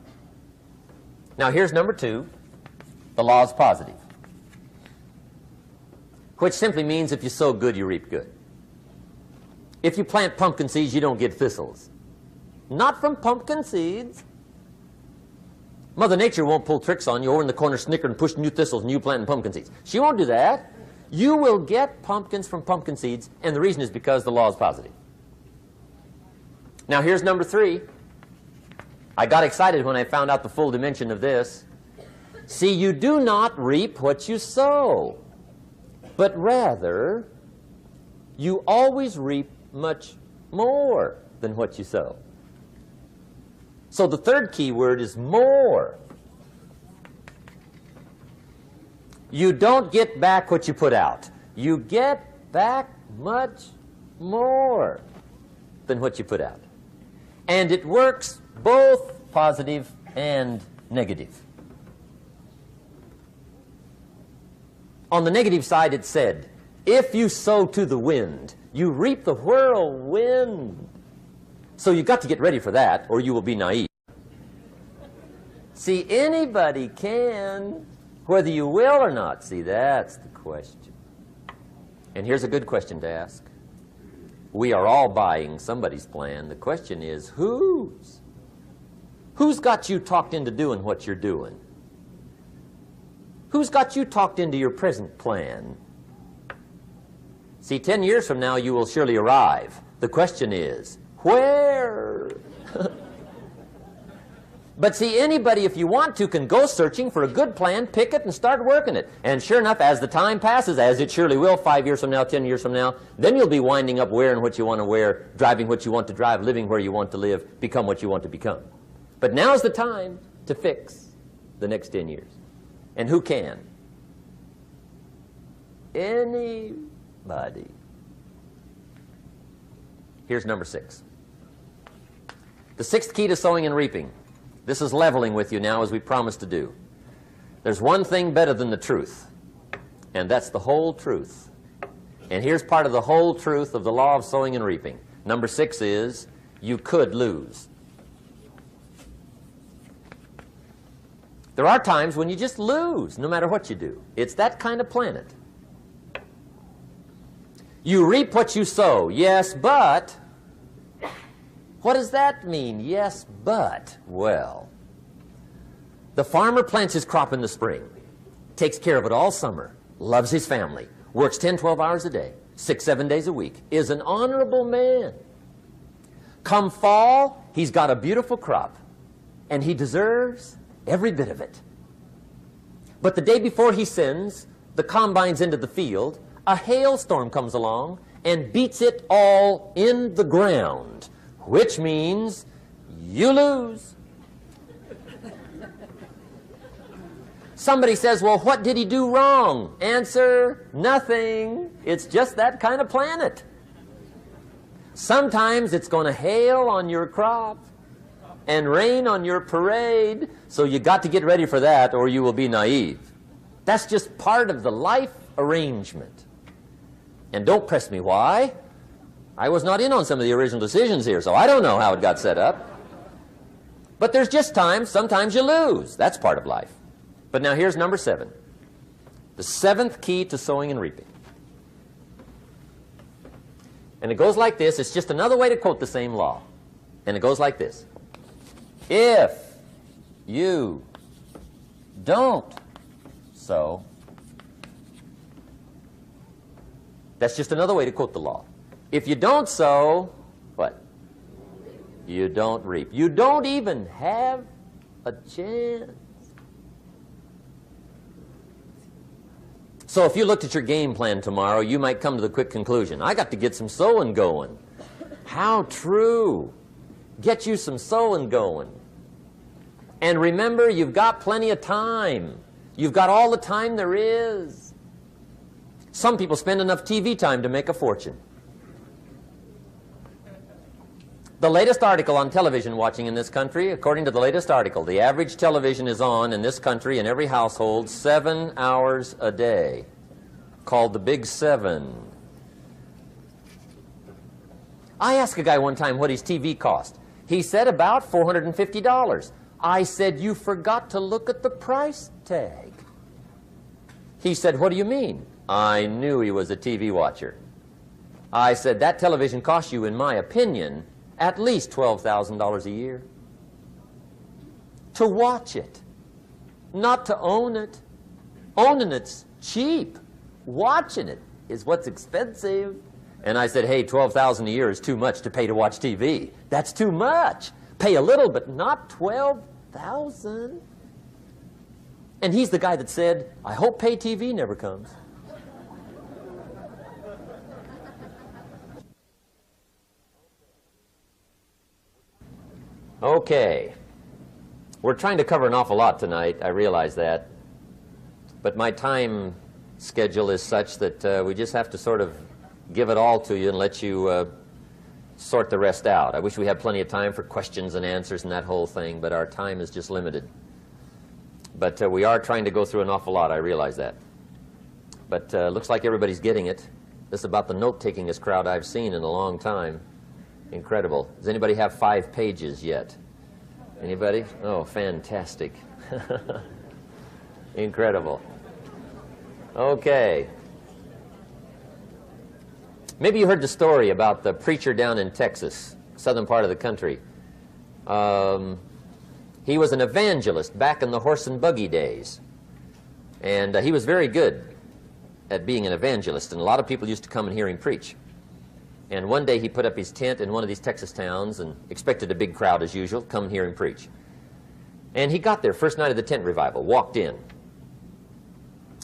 [SPEAKER 1] Now, here's number 2. The law's positive, which simply means if you sow good, you reap good. If you plant pumpkin seeds, you don't get thistles. Not from pumpkin seeds. Mother Nature won't pull tricks on you over in the corner snickering and pushing new thistles and you planting pumpkin seeds. She won't do that. You will get pumpkins from pumpkin seeds, and the reason is because the law is positive. Now, here's number 3. I got excited when I found out the full dimension of this. See, you do not reap what you sow, but rather, you always reap much more than what you sow. So the 3rd key word is more. You don't get back what you put out. You get back much more than what you put out. And it works both positive and negative. On the negative side, it said, if you sow to the wind, you reap the whirlwind. So you've got to get ready for that, or you will be naive. See, anybody can, whether you will or not. See, that's the question. And here's a good question to ask. We are all buying somebody's plan. The question is, whose? Who's got you talked into doing what you're doing? Who's got you talked into your present plan? See, 10 years from now, you will surely arrive. The question is, where? But see, anybody, if you want to, can go searching for a good plan, pick it, and start working it. And sure enough, as the time passes, as it surely will 5 years from now, 10 years from now, then you'll be winding up wearing what you want to wear, driving what you want to drive, living where you want to live, become what you want to become. But now's the time to fix the next 10 years. And who can? Anybody. Here's number 6. The 6th key to sowing and reaping. This is leveling with you now, as we promised to do. There's one thing better than the truth, and that's the whole truth. And here's part of the whole truth of the law of sowing and reaping. Number 6 is, you could lose. There are times when you just lose, no matter what you do. It's that kind of planet. You reap what you sow, yes, but... What does that mean, yes, but? Well, the farmer plants his crop in the spring, takes care of it all summer, loves his family, works 10, 12 hours a day, 6, 7 days a week, is an honorable man. Come fall, he's got a beautiful crop, and he deserves every bit of it. But the day before he sends the combines into the field, a hailstorm comes along and beats it all in the ground, which means you lose. Somebody says, well, what did he do wrong? Answer, nothing. It's just that kind of planet. Sometimes it's going to hail on your crop and rain on your parade, so you got to get ready for that or you will be naive. That's just part of the life arrangement. And don't press me why. I was not in on some of the original decisions here, so I don't know how it got set up. But there's just times, sometimes you lose. That's part of life. But now here's number 7. The 7th key to sowing and reaping. And it goes like this. It's just another way to quote the same law. And it goes like this. If you don't sow, that's just another way to quote the law. If you don't sow, what? You don't reap. You don't even have a chance. So if you looked at your game plan tomorrow, you might come to the quick conclusion, I got to get some sowing going. How true. Get you some sowing going. And remember, you've got plenty of time. You've got all the time there is. Some people spend enough TV time to make a fortune. The latest article on television watching in this country, according to the latest article, the average television is on in this country in every household 7 hours a day, called the Big 7. I asked a guy one time what his TV cost. He said about $450. I said, you forgot to look at the price tag. He said, what do you mean? I knew he was a TV watcher. I said, that television cost you, in my opinion, at least $12,000 a year. To watch it, not to own it. Owning it's cheap. Watching it is what's expensive. And I said, hey, $12,000 a year is too much to pay to watch TV. That's too much. Pay a little, but not $12,000. And he's the guy that said, I hope pay TV never comes. Okay. We're trying to cover an awful lot tonight. I realize that. But my time schedule is such that we just have to sort of give it all to you and let you sort the rest out. I wish we had plenty of time for questions and answers and that whole thing, but our time is just limited. But we are trying to go through an awful lot. I realize that. But looks like everybody's getting it. This is about the note-takingest crowd I've seen in a long time. Incredible. Does anybody have 5 pages yet? Anybody? Oh, fantastic. Incredible. Okay. Maybe you heard the story about the preacher down in Texas, southern part of the country. He was an evangelist back in the horse and buggy days. And he was very good at being an evangelist, and a lot of people used to come and hear him preach. And one day he put up his tent in one of these Texas towns and expected a big crowd as usual, come and hear him preach. And he got there, first night of the tent revival, walked in.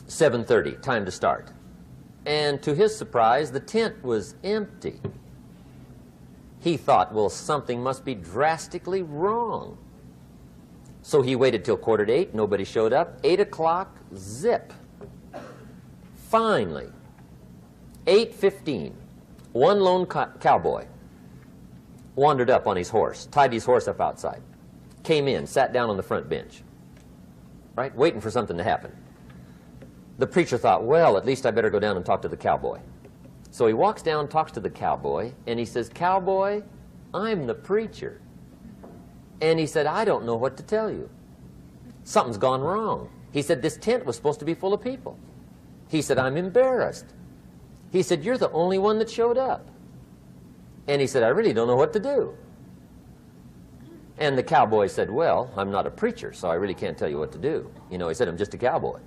[SPEAKER 1] 7:30, time to start. And to his surprise, the tent was empty. He thought, well, something must be drastically wrong. So he waited till 7:45, nobody showed up. 8 o'clock, zip. Finally, 8:15, one lone cowboy wandered up on his horse, tied his horse up outside, came in, sat down on the front bench, right, waiting for something to happen. The preacher thought, well, at least I better go down and talk to the cowboy. So he walks down, talks to the cowboy, and he says, cowboy, I'm the preacher. And he said, I don't know what to tell you. Something's gone wrong. He said, this tent was supposed to be full of people. He said, I'm embarrassed. He said, you're the only one that showed up. And he said, I really don't know what to do. And the cowboy said, well, I'm not a preacher, so I really can't tell you what to do. You know, he said, I'm just a cowboy.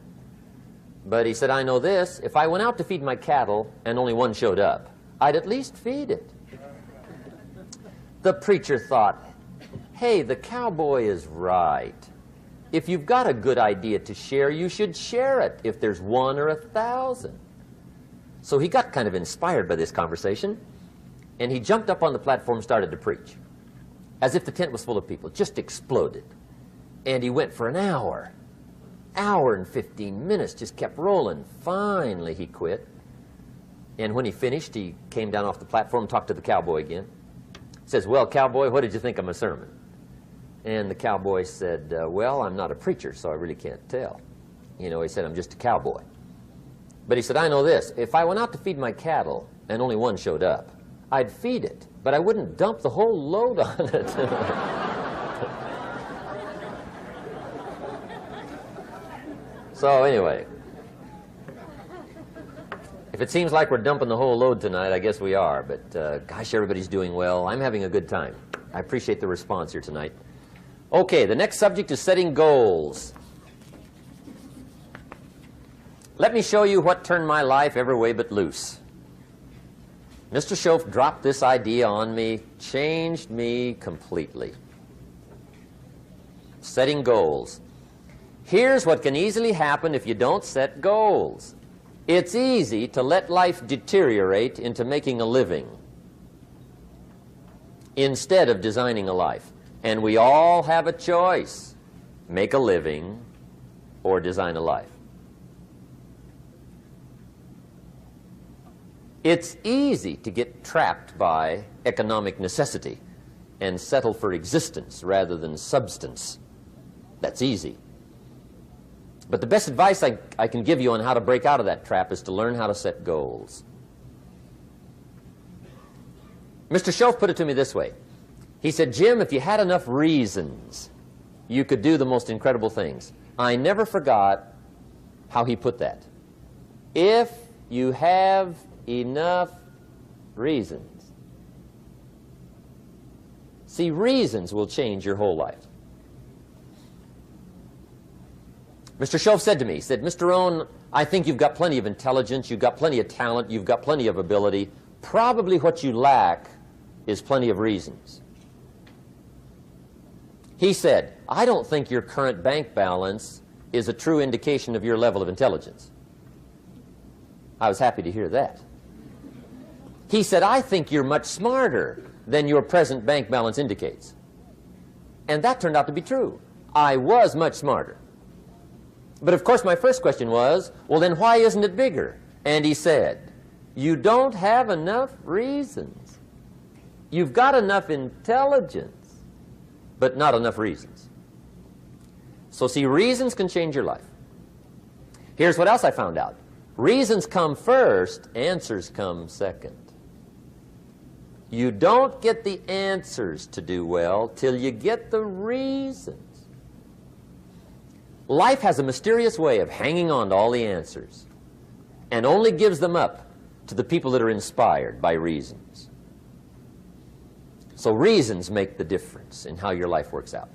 [SPEAKER 1] But he said, I know this, if I went out to feed my cattle and only one showed up, I'd at least feed it. The preacher thought, hey, the cowboy is right. If you've got a good idea to share, you should share it, if there's 1 or 1,000. So he got kind of inspired by this conversation, and he jumped up on the platform and started to preach, as if the tent was full of people, just exploded. And he went for an hour and 15 minutes, just kept rolling. Finally, he quit. And when he finished, he came down off the platform, talked to the cowboy again. Says, well, cowboy, what did you think of my sermon? And the cowboy said, well, I'm not a preacher, so I really can't tell. You know, he said, I'm just a cowboy. But he said, I know this. If I went out to feed my cattle and only one showed up, I'd feed it, but I wouldn't dump the whole load on it. So anyway, if it seems like we're dumping the whole load tonight, I guess we are. But gosh, everybody's doing well. I'm having a good time. I appreciate the response here tonight. Okay, the next subject is setting goals. Let me show you what turned my life every way but loose. Mr. Schoaf dropped this idea on me, changed me completely. Setting goals. Here's what can easily happen if you don't set goals. It's easy to let life deteriorate into making a living instead of designing a life. And we all have a choice. Make a living or design a life. It's easy to get trapped by economic necessity and settle for existence rather than substance. That's easy. But the best advice I can give you on how to break out of that trap is to learn how to set goals. Mr. Schoaf put it to me this way. He said, Jim, if you had enough reasons, you could do the most incredible things. I never forgot how he put that. If you have enough reasons. See, reasons will change your whole life. Mr. Schoaf said to me, he said, Mr. Rohn, I think you've got plenty of intelligence, you've got plenty of talent, you've got plenty of ability. Probably what you lack is plenty of reasons. He said, I don't think your current bank balance is a true indication of your level of intelligence. I was happy to hear that. He said, I think you're much smarter than your present bank balance indicates. And that turned out to be true. I was much smarter. But of course my first question was, well then why isn't it bigger? And he said, you don't have enough reasons. You've got enough intelligence, but not enough reasons. So see, reasons can change your life. Here's what else I found out. Reasons come first, answers come second. You don't get the answers to do well till you get the reasons. Life has a mysterious way of hanging on to all the answers and only gives them up to the people that are inspired by reasons. So reasons make the difference in how your life works out.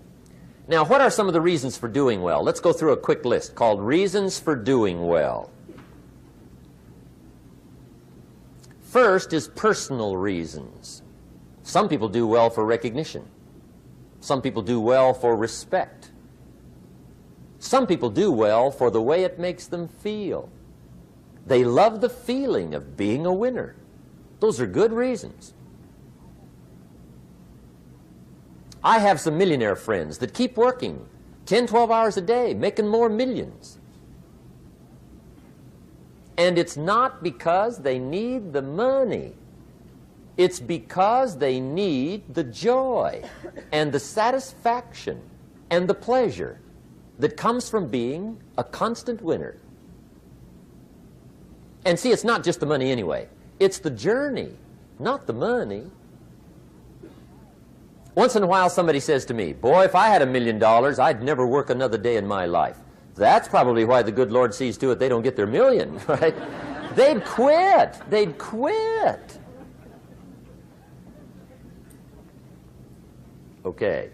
[SPEAKER 1] Now, what are some of the reasons for doing well? Let's go through a quick list called Reasons for Doing Well. First is personal reasons. Some people do well for recognition. Some people do well for respect. Some people do well for the way it makes them feel. They love the feeling of being a winner. Those are good reasons. I have some millionaire friends that keep working 10, 12 hours a day, making more millions. And it's not because they need the money. It's because they need the joy and the satisfaction and the pleasure that comes from being a constant winner. And see, it's not just the money anyway. It's the journey, not the money. Once in a while somebody says to me, boy, if I had $1 million, I'd never work another day in my life. That's probably why the good Lord sees to it they don't get their million, right? They'd quit. They'd quit. Okay.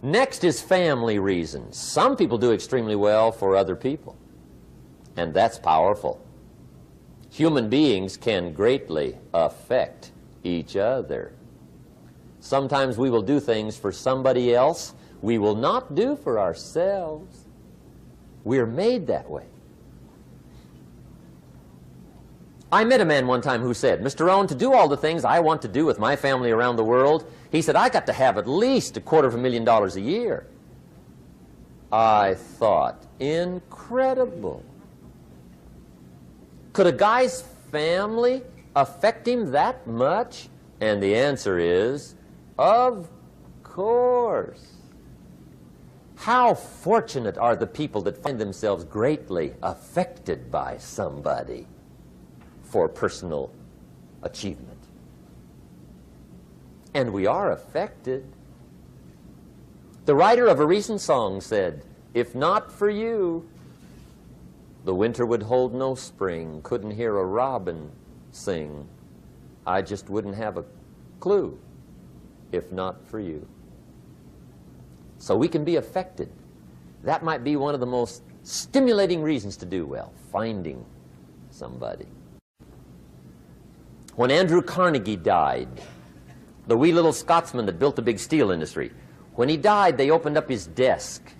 [SPEAKER 1] Next is family reasons. Some people do extremely well for other people, and that's powerful. Human beings can greatly affect each other. Sometimes we will do things for somebody else we will not do for ourselves. We're made that way. I met a man one time who said, Mr. Rohn, to do all the things I want to do with my family around the world, he said, I got to have at least $250,000 a year. I thought, incredible. Could a guy's family affect him that much? And the answer is, of course. How fortunate are the people that find themselves greatly affected by somebody for personal achievement. And we are affected. The writer of a recent song said, "If not for you, the winter would hold no spring, couldn't hear a robin sing. I just wouldn't have a clue if not for you." So we can be affected. That might be one of the most stimulating reasons to do well, finding somebody. When Andrew Carnegie died, the wee little Scotsman that built the big steel industry, when he died, they opened up his desk,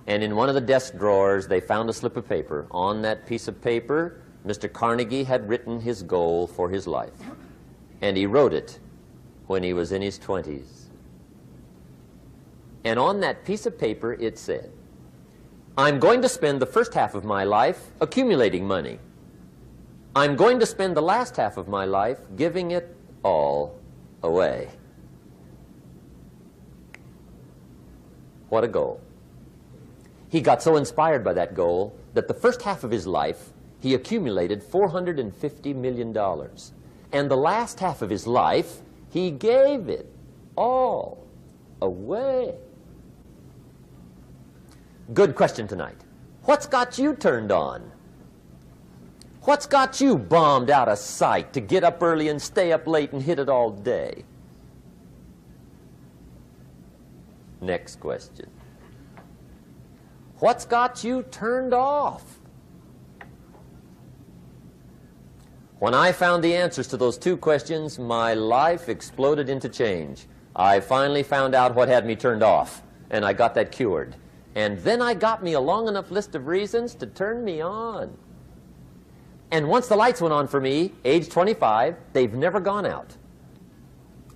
[SPEAKER 1] and in one of the desk drawers, they found a slip of paper. On that piece of paper, Mr. Carnegie had written his goal for his life, and he wrote it when he was in his 20s. And on that piece of paper, it said, "I'm going to spend the first half of my life accumulating money. I'm going to spend the last half of my life giving it all away." What a goal. He got so inspired by that goal that the first half of his life, he accumulated $450 million. And the last half of his life, he gave it all away. Good question tonight. What's got you turned on? What's got you bombed out of sight to get up early and stay up late and hit it all day? Next question. What's got you turned off? When I found the answers to those two questions, my life exploded into change. I finally found out what had me turned off, and I got that cured. And then I got me a long enough list of reasons to turn me on. And once the lights went on for me, age 25, they've never gone out.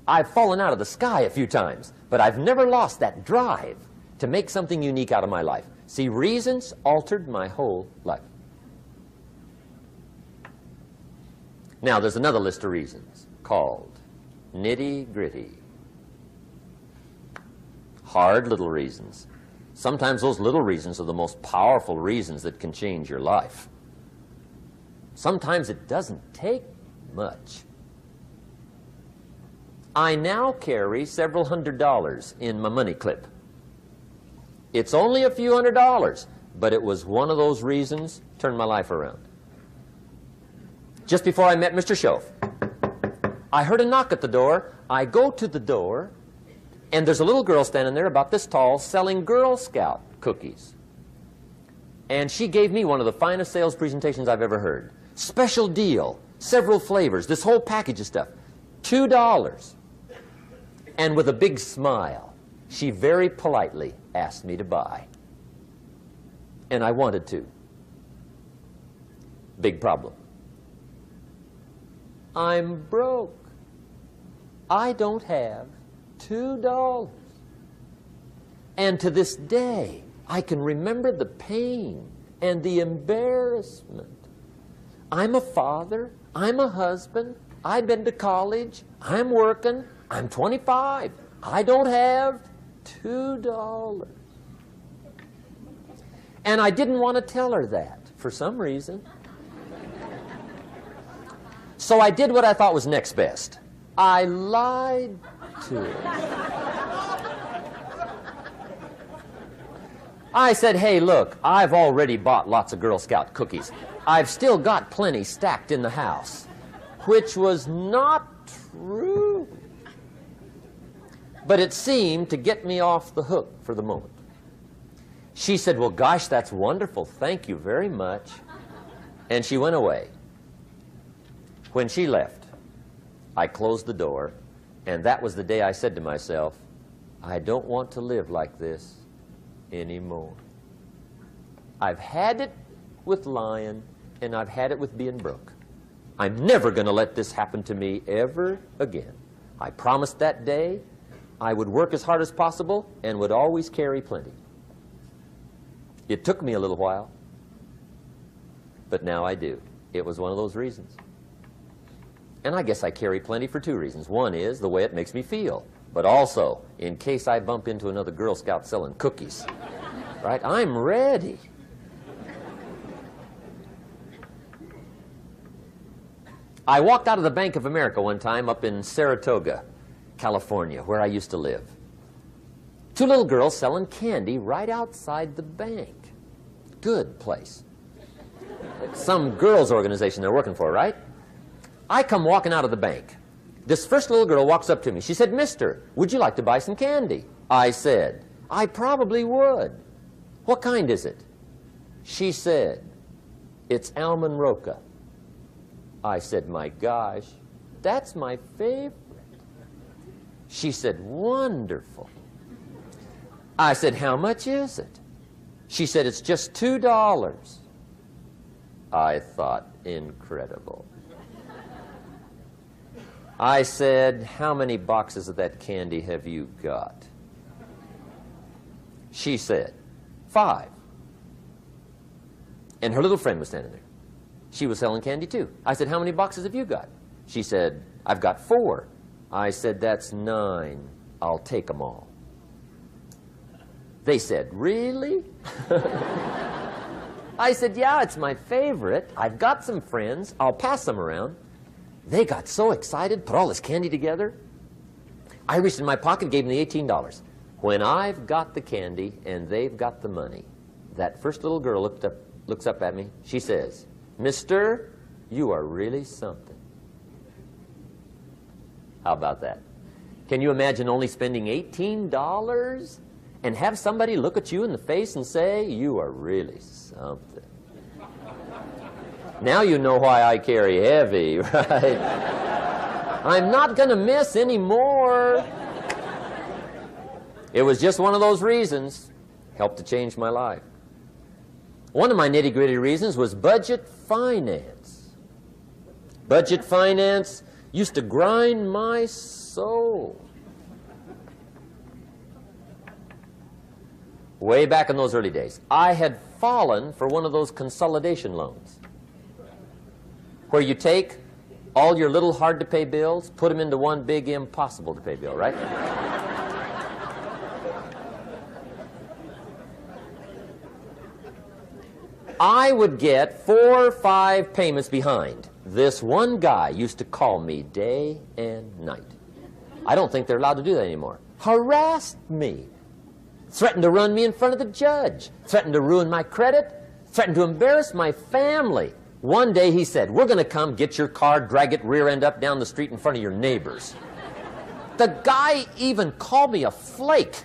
[SPEAKER 1] I've fallen out of the sky a few times, but I've never lost that drive to make something unique out of my life. See, reasons altered my whole life. Now, there's another list of reasons called nitty-gritty. Hard little reasons. Sometimes those little reasons are the most powerful reasons that can change your life. Sometimes it doesn't take much. I now carry several $100s in my money clip. It's only a few $100s, but it was one of those reasons turned my life around. Just before I met Mr. Schoaf, I heard a knock at the door. I go to the door, and there's a little girl standing there about this tall selling Girl Scout cookies. And she gave me one of the finest sales presentations I've ever heard. Special deal, several flavors, this whole package of stuff, $2. And with a big smile, she very politely asked me to buy. And I wanted to. Big problem. I'm broke. I don't have $2. And to this day, I can remember the pain and the embarrassment. I'm a father. I'm a husband. I've been to college. I'm working. I'm 25. I don't have $2. And I didn't want to tell her that for some reason. So I did what I thought was next best. I lied to her. I said, "Hey, look, I've already bought lots of Girl Scout cookies. I've still got plenty stacked in the house," which was not true. But it seemed to get me off the hook for the moment. She said, "Well, gosh, that's wonderful. Thank you very much." And she went away. When she left, I closed the door, and that was the day I said to myself, I don't want to live like this anymore. I've had it with lying, and I've had it with being broke. I'm never going to let this happen to me ever again. I promised that day I would work as hard as possible and would always carry plenty. It took me a little while, but now I do. It was one of those reasons. And I guess I carry plenty for two reasons. One is the way it makes me feel, but also in case I bump into another Girl Scout selling cookies. right? I'm ready. I walked out of the Bank of America one time up in Saratoga, California, where I used to live. Two little girls selling candy right outside the bank. Good place. Some girls' organization they're working for, right? I come walking out of the bank. This first little girl walks up to me. She said, "Mister, would you like to buy some candy?" I said, "I probably would." "What kind is it?" She said, "It's almond roca." I said, "My gosh, that's my favorite." She said, "Wonderful." I said, "How much is it?" She said, "It's just $2. I thought, incredible. I said, "How many boxes of that candy have you got?" She said, 5. And her little friend was standing there. She was selling candy too. I said, "How many boxes have you got?" She said, "I've got 4. I said, "That's 9. I'll take them all." They said, "Really?" I said, "Yeah, it's my favorite. I've got some friends. I'll pass them around." They got so excited, put all this candy together. I reached in my pocket, gave them the $18. When I've got the candy and they've got the money, that first little girl looks up at me. She says, "Mister, you are really something." How about that? Can you imagine only spending $18 and have somebody look at you in the face and say, "You are really something"? Now you know why I carry heavy, right? I'm not going to miss anymore. It was just one of those reasons. Helped to change my life. One of my nitty-gritty reasons was budget finance. Budget finance used to grind my soul. Way back in those early days, I had fallen for one of those consolidation loans, where you take all your little hard-to-pay bills, put them into one big impossible-to-pay bill, right? I would get 4 or 5 payments behind. This one guy used to call me day and night. I don't think they're allowed to do that anymore. Harassed me. Threatened to run me in front of the judge. Threatened to ruin my credit. Threatened to embarrass my family. One day he said, "We're going to come get your car, drag it rear end up down the street in front of your neighbors." The guy even called me a flake.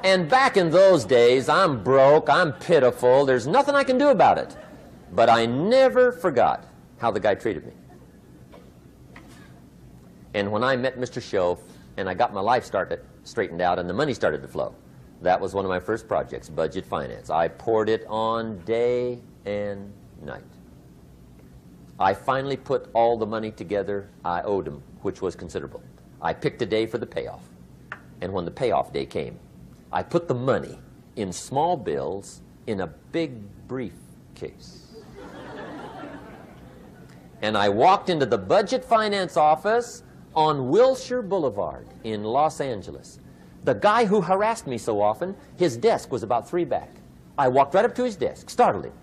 [SPEAKER 1] And back in those days, I'm broke, I'm pitiful, there's nothing I can do about it. But I never forgot how the guy treated me. And when I met Mr. Schoaf and I got my life straightened out and the money started to flow, that was one of my first projects, budget finance. I poured it on day and night. I finally put all the money together I owed him, which was considerable. I picked a day for the payoff. And when the payoff day came, I put the money in small bills in a big briefcase. And I walked into the budget finance office on Wilshire Boulevard in Los Angeles. The guy who harassed me so often, his desk was about 3 back. I walked right up to his desk, startled him.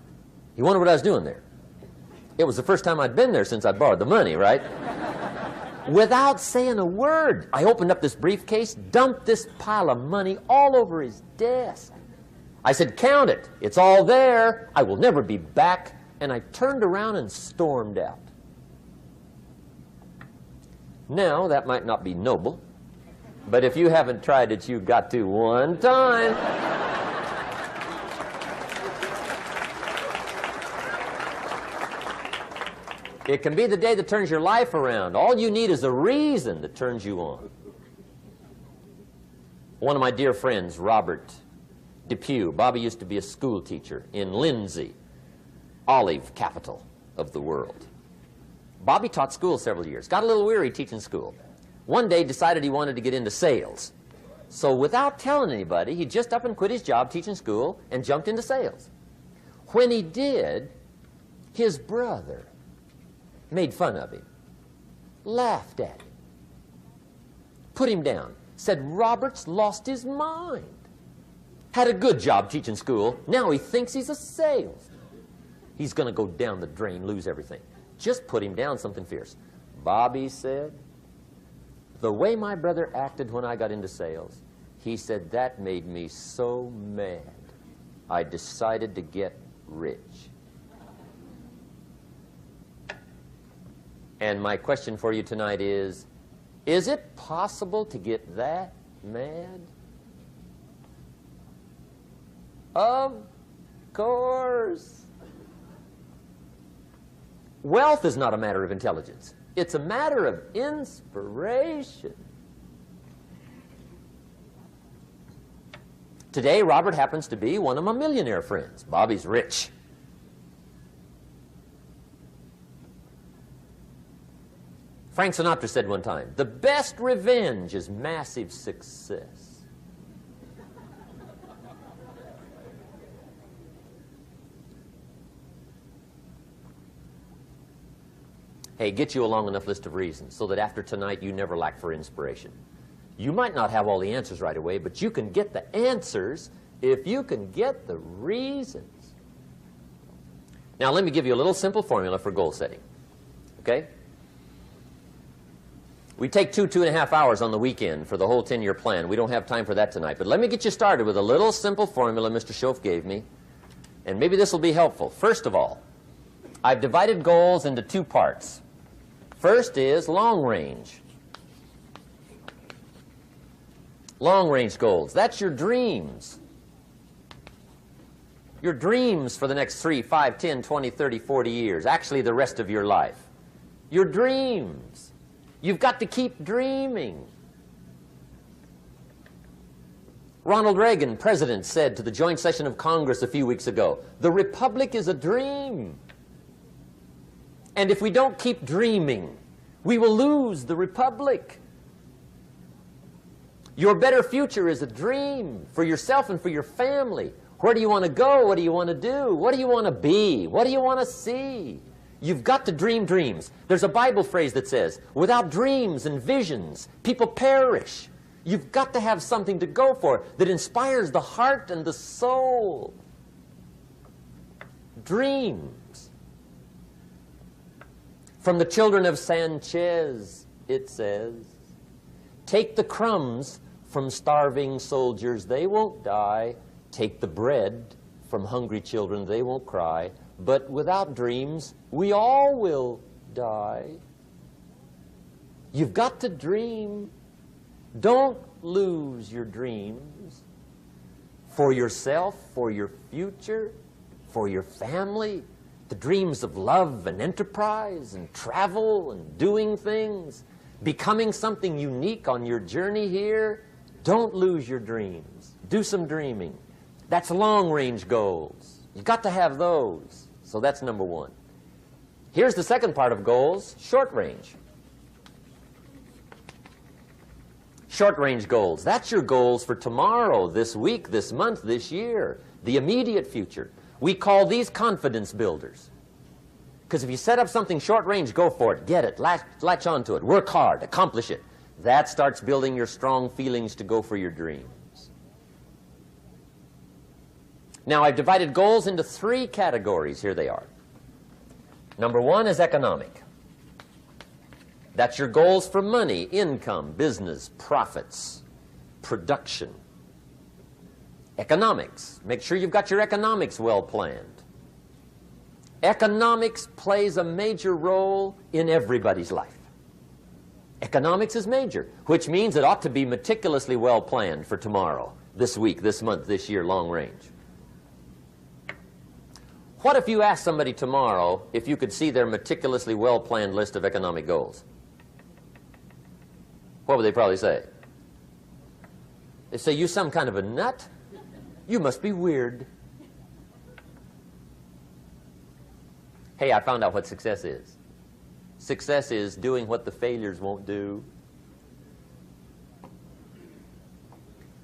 [SPEAKER 1] He wondered what I was doing there. It was the first time I'd been there since I'd borrowed the money, right? Without saying a word, I opened up this briefcase, dumped this pile of money all over his desk. I said, "Count it. It's all there. I will never be back." And I turned around and stormed out. Now, that might not be noble, but if you haven't tried it, you've got to one time. It can be the day that turns your life around. All you need is a reason that turns you on. One of my dear friends, Robert Depew, Bobby used to be a school teacher in Lindsay, olive capital of the world. Bobby taught school several years, got a little weary teaching school. One day decided he wanted to get into sales. So without telling anybody, he just up and quit his job teaching school and jumped into sales. When he did, his brother made fun of him, laughed at him, put him down, said Robert's lost his mind. Had a good job teaching school. Now he thinks he's a salesman. He's going to go down the drain, lose everything. Just put him down something fierce. Bobby said, the way my brother acted when I got into sales, he said that made me so mad. I decided to get rich. And my question for you tonight is it possible to get that mad? Of course. Wealth is not a matter of intelligence. It's a matter of inspiration. Today, Robert happens to be one of my millionaire friends. Bobby's rich. Frank Sinatra said one time, the best revenge is massive success. Hey, get you a long enough list of reasons so that after tonight you never lack for inspiration. You might not have all the answers right away, but you can get the answers if you can get the reasons. Now, let me give you a little simple formula for goal setting. Okay? We take 2.5 hours on the weekend for the whole 10-year plan. We don't have time for that tonight. But let me get you started with a little simple formula Mr. Schoaf gave me. And maybe this will be helpful. First of all, I've divided goals into two parts. First is long range. Long range goals. That's your dreams. Your dreams for the next 3, 5, 10, 20, 30, 40 years. Actually, the rest of your life. Your dreams. You've got to keep dreaming. Ronald Reagan, president, said to the joint session of Congress a few weeks ago, the Republic is a dream. And if we don't keep dreaming, we will lose the Republic. Your better future is a dream for yourself and for your family. Where do you want to go? What do you want to do? What do you want to be? What do you want to see? You've got to dream dreams. There's a Bible phrase that says, without dreams and visions, people perish. You've got to have something to go for that inspires the heart and the soul. Dreams. From the children of Sanchez, it says, take the crumbs from starving soldiers, they won't die. Take the bread from hungry children, they won't cry. But without dreams, we all will die. You've got to dream. Don't lose your dreams for yourself, for your future, for your family. The dreams of love and enterprise and travel and doing things, becoming something unique on your journey here. Don't lose your dreams. Do some dreaming. That's long-range goals. You've got to have those. So that's number one. Here's the second part of goals, short range. Short-range goals. That's your goals for tomorrow, this week, this month, this year, the immediate future. We call these confidence builders. Because if you set up something short-range, go for it, get it, latch onto it, work hard, accomplish it. That starts building your strong feelings to go for your dreams. Now, I've divided goals into 3 categories. Here they are. Number 1 is economic. That's your goals for money, income, business, profits, production. Economics. Make sure you've got your economics well planned. Economics plays a major role in everybody's life. Economics is major, which means it ought to be meticulously well planned for tomorrow, this week, this month, this year, long range. What if you asked somebody tomorrow if you could see their meticulously well-planned list of economic goals? What would they probably say? They say, you some kind of a nut? You must be weird. Hey, I found out what success is. Success is doing what the failures won't do.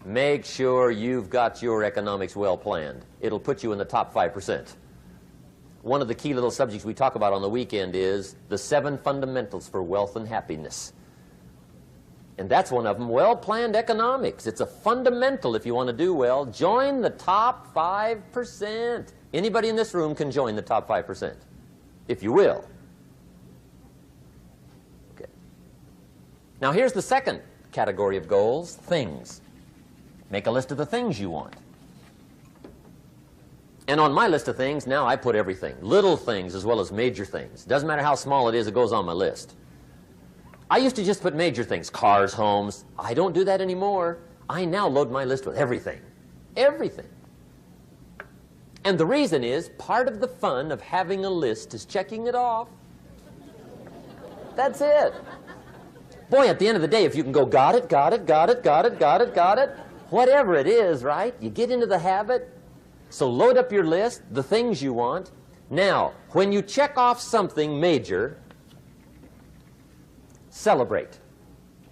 [SPEAKER 1] Make sure you've got your economics well planned. It'll put you in the top 5%. One of the key little subjects we talk about on the weekend is the 7 fundamentals for wealth and happiness. And that's one of them, well-planned economics. It's a fundamental if you want to do well. Join the top 5%. Anybody in this room can join the top 5%, if you will. Okay. Now here's the second category of goals, things. Make a list of the things you want. And on my list of things, now I put everything. Little things as well as major things. Doesn't matter how small it is, it goes on my list. I used to just put major things, cars, homes. I don't do that anymore. I now load my list with everything. Everything. And the reason is, part of the fun of having a list is checking it off. That's it. Boy, at the end of the day, if you can go, got it, got it, got it, got it, got it, got it, whatever it is, right? You get into the habit. So load up your list, the things you want. Now, when you check off something major, celebrate.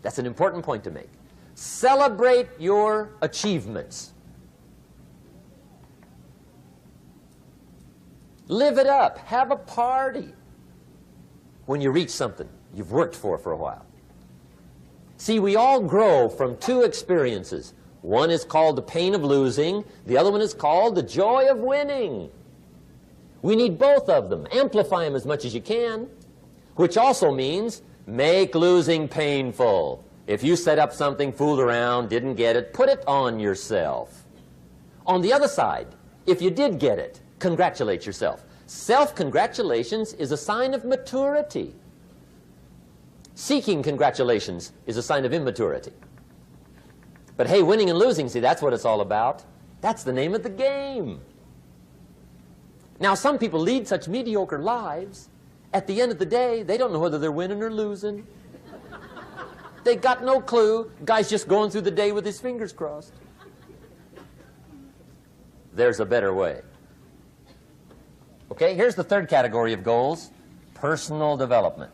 [SPEAKER 1] That's an important point to make. Celebrate your achievements. Live it up. Have a party when you reach something you've worked for a while. See, we all grow from two experiences. One is called the pain of losing. The other one is called the joy of winning. We need both of them. Amplify them as much as you can, which also means make losing painful. If you set up something, fooled around, didn't get it, put it on yourself. On the other side, if you did get it, congratulate yourself. Self-congratulations is a sign of maturity. Seeking congratulations is a sign of immaturity. But hey, winning and losing, see, that's what it's all about. That's the name of the game. Now, some people lead such mediocre lives, at the end of the day, they don't know whether they're winning or losing. They got no clue. Guy's just going through the day with his fingers crossed. There's a better way. Okay, here's the third category of goals, personal development.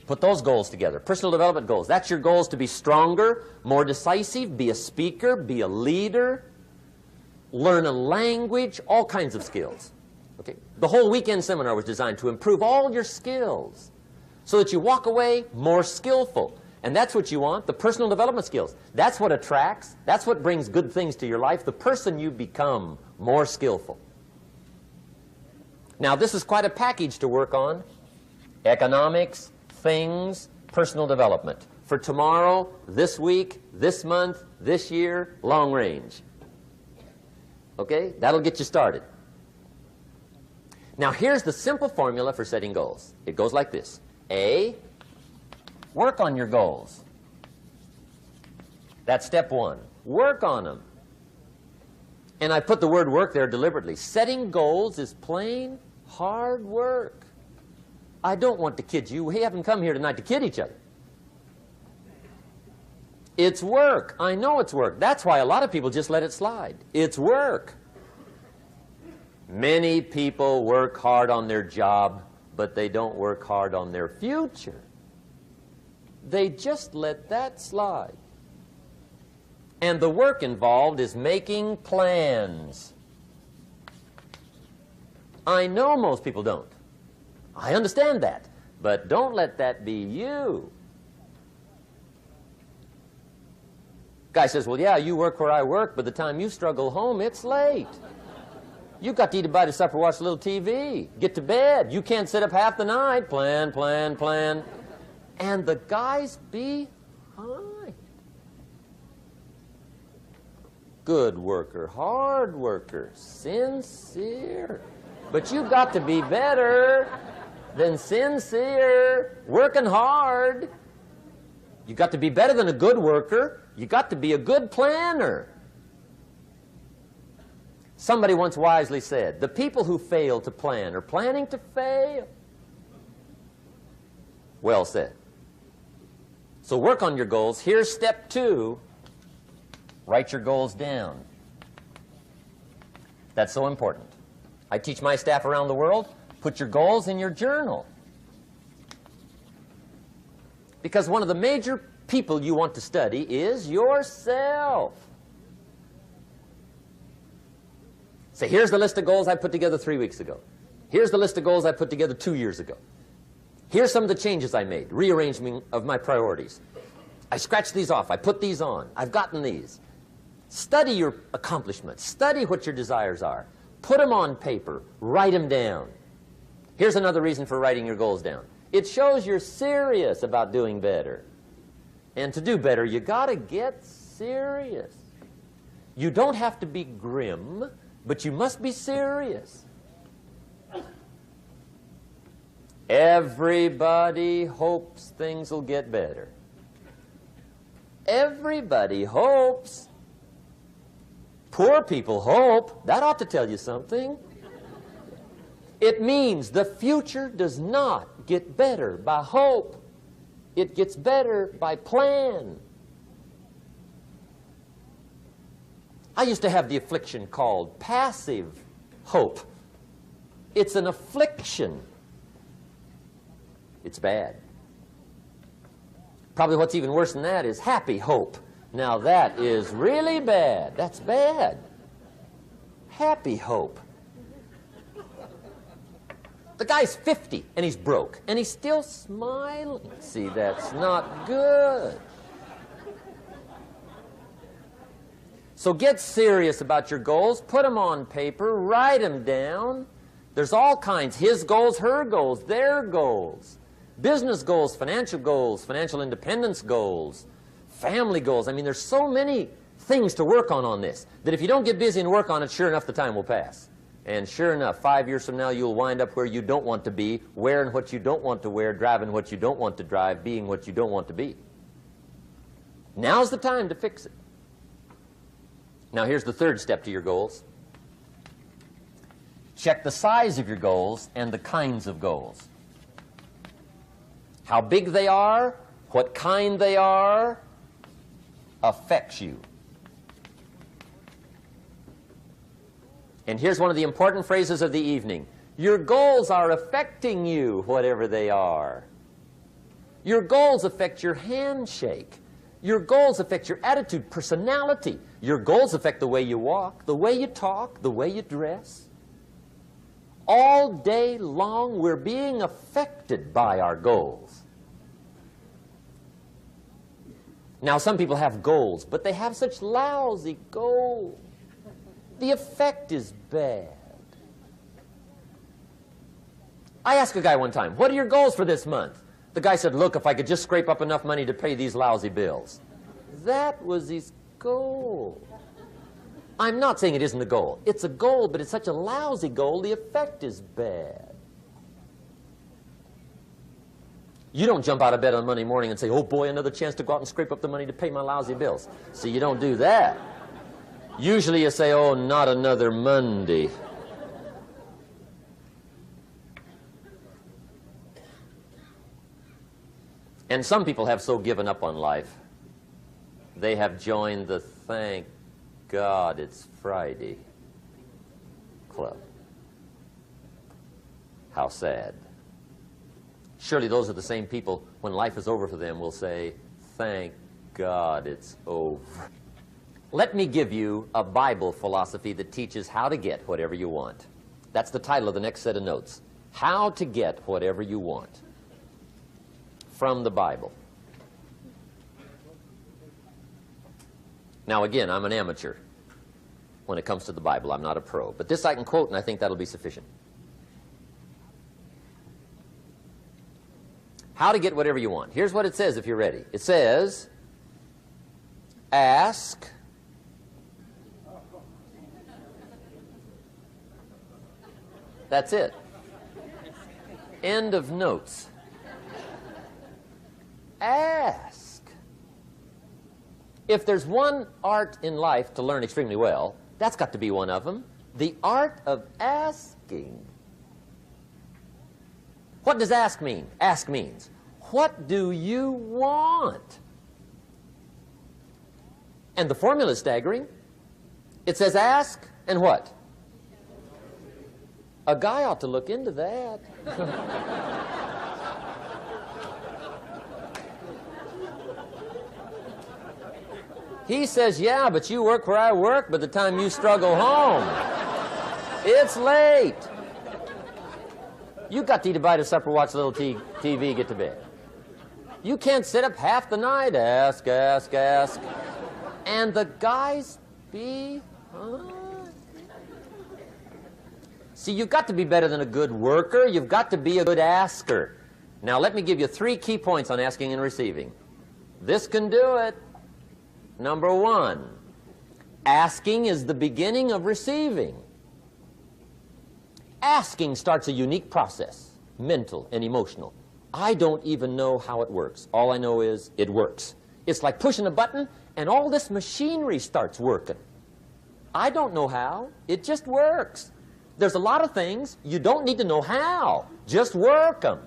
[SPEAKER 1] Put those goals together. Personal development goals. That's your goals to be stronger, more decisive, be a speaker, be a leader, learn a language, all kinds of skills. Okay? The whole weekend seminar was designed to improve all your skills so that you walk away more skillful. And that's what you want, the personal development skills. That's what attracts, that's what brings good things to your life, the person you become more skillful. Now, this is quite a package to work on. Economics, things, personal development. For tomorrow, this week, this month, this year, long range. Okay? That'll get you started. Now, here's the simple formula for setting goals. It goes like this. A, work on your goals. That's step one. Work on them. And I put the word work there deliberately. Setting goals is plain hard work. I don't want to kid you. We haven't come here tonight to kid each other. It's work. I know it's work. That's why a lot of people just let it slide. It's work. Many people work hard on their job, but they don't work hard on their future. They just let that slide. And the work involved is making plans. I know most people don't. I understand that. But don't let that be you. Guy says, well, yeah, you work where I work, but the time you struggle home, it's late. You've got to eat a bite of supper, watch a little TV, get to bed. You can't sit up half the night. Plan, plan, plan. And the guy's behind. Good worker, hard worker, sincere. But you've got to be better than sincere, working hard. You've got to be better than a good worker. You've got to be a good planner. Somebody once wisely said, the people who fail to plan are planning to fail. Well said. So work on your goals. Here's step 2. Write your goals down. That's so important. I teach my staff around the world, put your goals in your journal. Because one of the major people you want to study is yourself. Say, here's the list of goals I put together 3 weeks ago. Here's the list of goals I put together 2 years ago. Here's some of the changes I made, rearrangement of my priorities. I scratched these off. I put these on. I've gotten these. Study your accomplishments. Study what your desires are. Put them on paper. Write them down. Here's another reason for writing your goals down. It shows you're serious about doing better. And to do better, you got to get serious. You don't have to be grim, but you must be serious. Everybody hopes things will get better. Everybody hopes. Poor people hope. That ought to tell you something. It means the future does not get better by hope. It gets better by plan. I used to have the affliction called passive hope. It's an affliction. It's bad. Probably what's even worse than that is happy hope. Now that is really bad. That's bad. Happy hope. The guy's 50 and he's broke and he's still smiling. See, that's not good. So get serious about your goals. Put them on paper. Write them down. There's all kinds. His goals, her goals, their goals. Business goals, financial independence goals, family goals. I mean, there's so many things to work on this that if you don't get busy and work on it, sure enough, the time will pass. And sure enough, 5 years from now, you'll wind up where you don't want to be, wearing what you don't want to wear, driving what you don't want to drive, being what you don't want to be. Now's the time to fix it. Now, here's the third step to your goals. Check the size of your goals and the kinds of goals. How big they are, what kind they are, affects you. And here's one of the important phrases of the evening. Your goals are affecting you, whatever they are. Your goals affect your handshake. Your goals affect your attitude, personality. Your goals affect the way you walk, the way you talk, the way you dress. All day long, we're being affected by our goals. Now, some people have goals, but they have such lousy goals. The effect is bad. I asked a guy one time, what are your goals for this month? The guy said, look, if I could just scrape up enough money to pay these lousy bills. That was his goal. I'm not saying it isn't a goal. It's a goal, but it's such a lousy goal, the effect is bad. You don't jump out of bed on Monday morning and say, oh boy, another chance to go out and scrape up the money to pay my lousy bills. See, you don't do that. Usually you say, oh, not another Monday. And some people have so given up on life, they have joined the thank God it's Friday club. How sad. Surely those are the same people, when life is over for them, will say, thank God it's over. Let me give you a Bible philosophy that teaches how to get whatever you want. That's the title of the next set of notes. How to get whatever you want. From the Bible. Now again, I'm an amateur when it comes to the Bible. I'm not a pro. But this I can quote, and I think that'll be sufficient. How to get whatever you want. Here's what it says if you're ready. It says, ask, that's it. End of notes. Ask. If there's one art in life to learn extremely well, that's got to be one of them. The art of asking. What does ask mean? Ask means, what do you want? And the formula is staggering. It says ask and what? A guy ought to look into that. He says, yeah, but you work where I work, by the time you struggle home, it's late. You got to eat a bite of supper, watch a little TV, get to bed. You can't sit up half the night, ask. And the guys be, See, you've got to be better than a good worker. You've got to be a good asker. Now, let me give you 3 key points on asking and receiving. This can do it. Number 1, asking is the beginning of receiving. Asking starts a unique process, mental and emotional. I don't even know how it works. All I know is it works. It's like pushing a button and all this machinery starts working. I don't know how. It just works. There's a lot of things you don't need to know how. Just work them.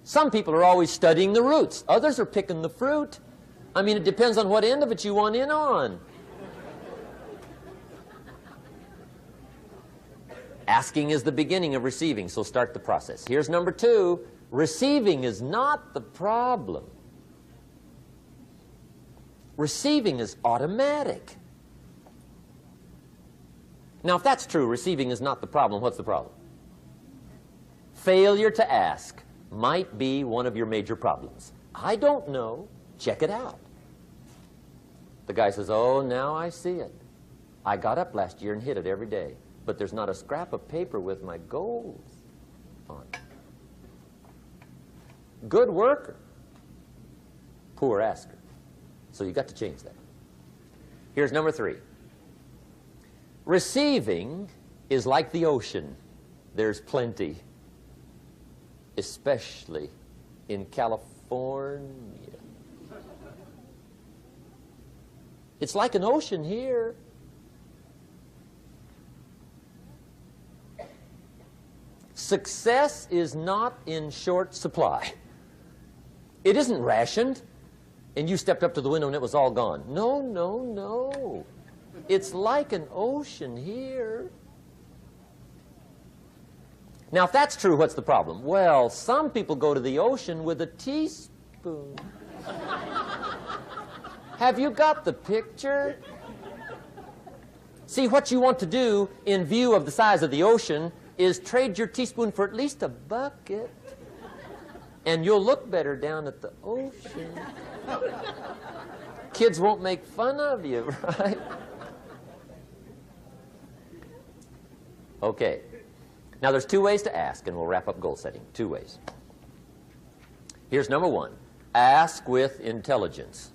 [SPEAKER 1] Some people are always studying the roots. Others are picking the fruit. I mean, it depends on what end of it you want in on. Asking is the beginning of receiving, so start the process. Here's number 2. Receiving is not the problem. Receiving is automatic. Now, if that's true, receiving is not the problem, what's the problem? Failure to ask might be one of your major problems. I don't know. Check it out. The guy says, oh, now I see it. I got up last year and hit it every day, but there's not a scrap of paper with my goals on it. Good worker, poor asker. So you got to change that. Here's number 3. Receiving is like the ocean. There's plenty, especially in California. It's like an ocean here. Success is not in short supply. It isn't rationed, and you stepped up to the window and it was all gone. No, no, no. It's like an ocean here. Now, if that's true, what's the problem? Well, some people go to the ocean with a teaspoon. Have you got the picture? See, what you want to do in view of the size of the ocean is trade your teaspoon for at least a bucket, and you'll look better down at the ocean. Kids won't make fun of you, right? Okay. Now, there's 2 ways to ask, and we'll wrap up goal setting. 2 ways. Here's number 1. Ask with intelligence.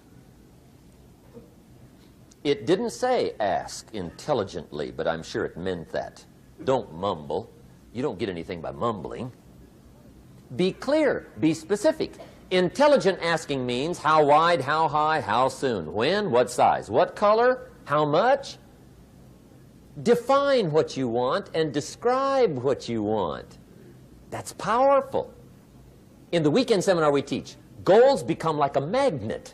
[SPEAKER 1] It didn't say ask intelligently, but I'm sure it meant that. Don't mumble. You don't get anything by mumbling. Be clear. Be specific. Intelligent asking means how wide, how high, how soon, when, what size, what color, how much. Define what you want and describe what you want. That's powerful. In the weekend seminar we teach, goals become like a magnet.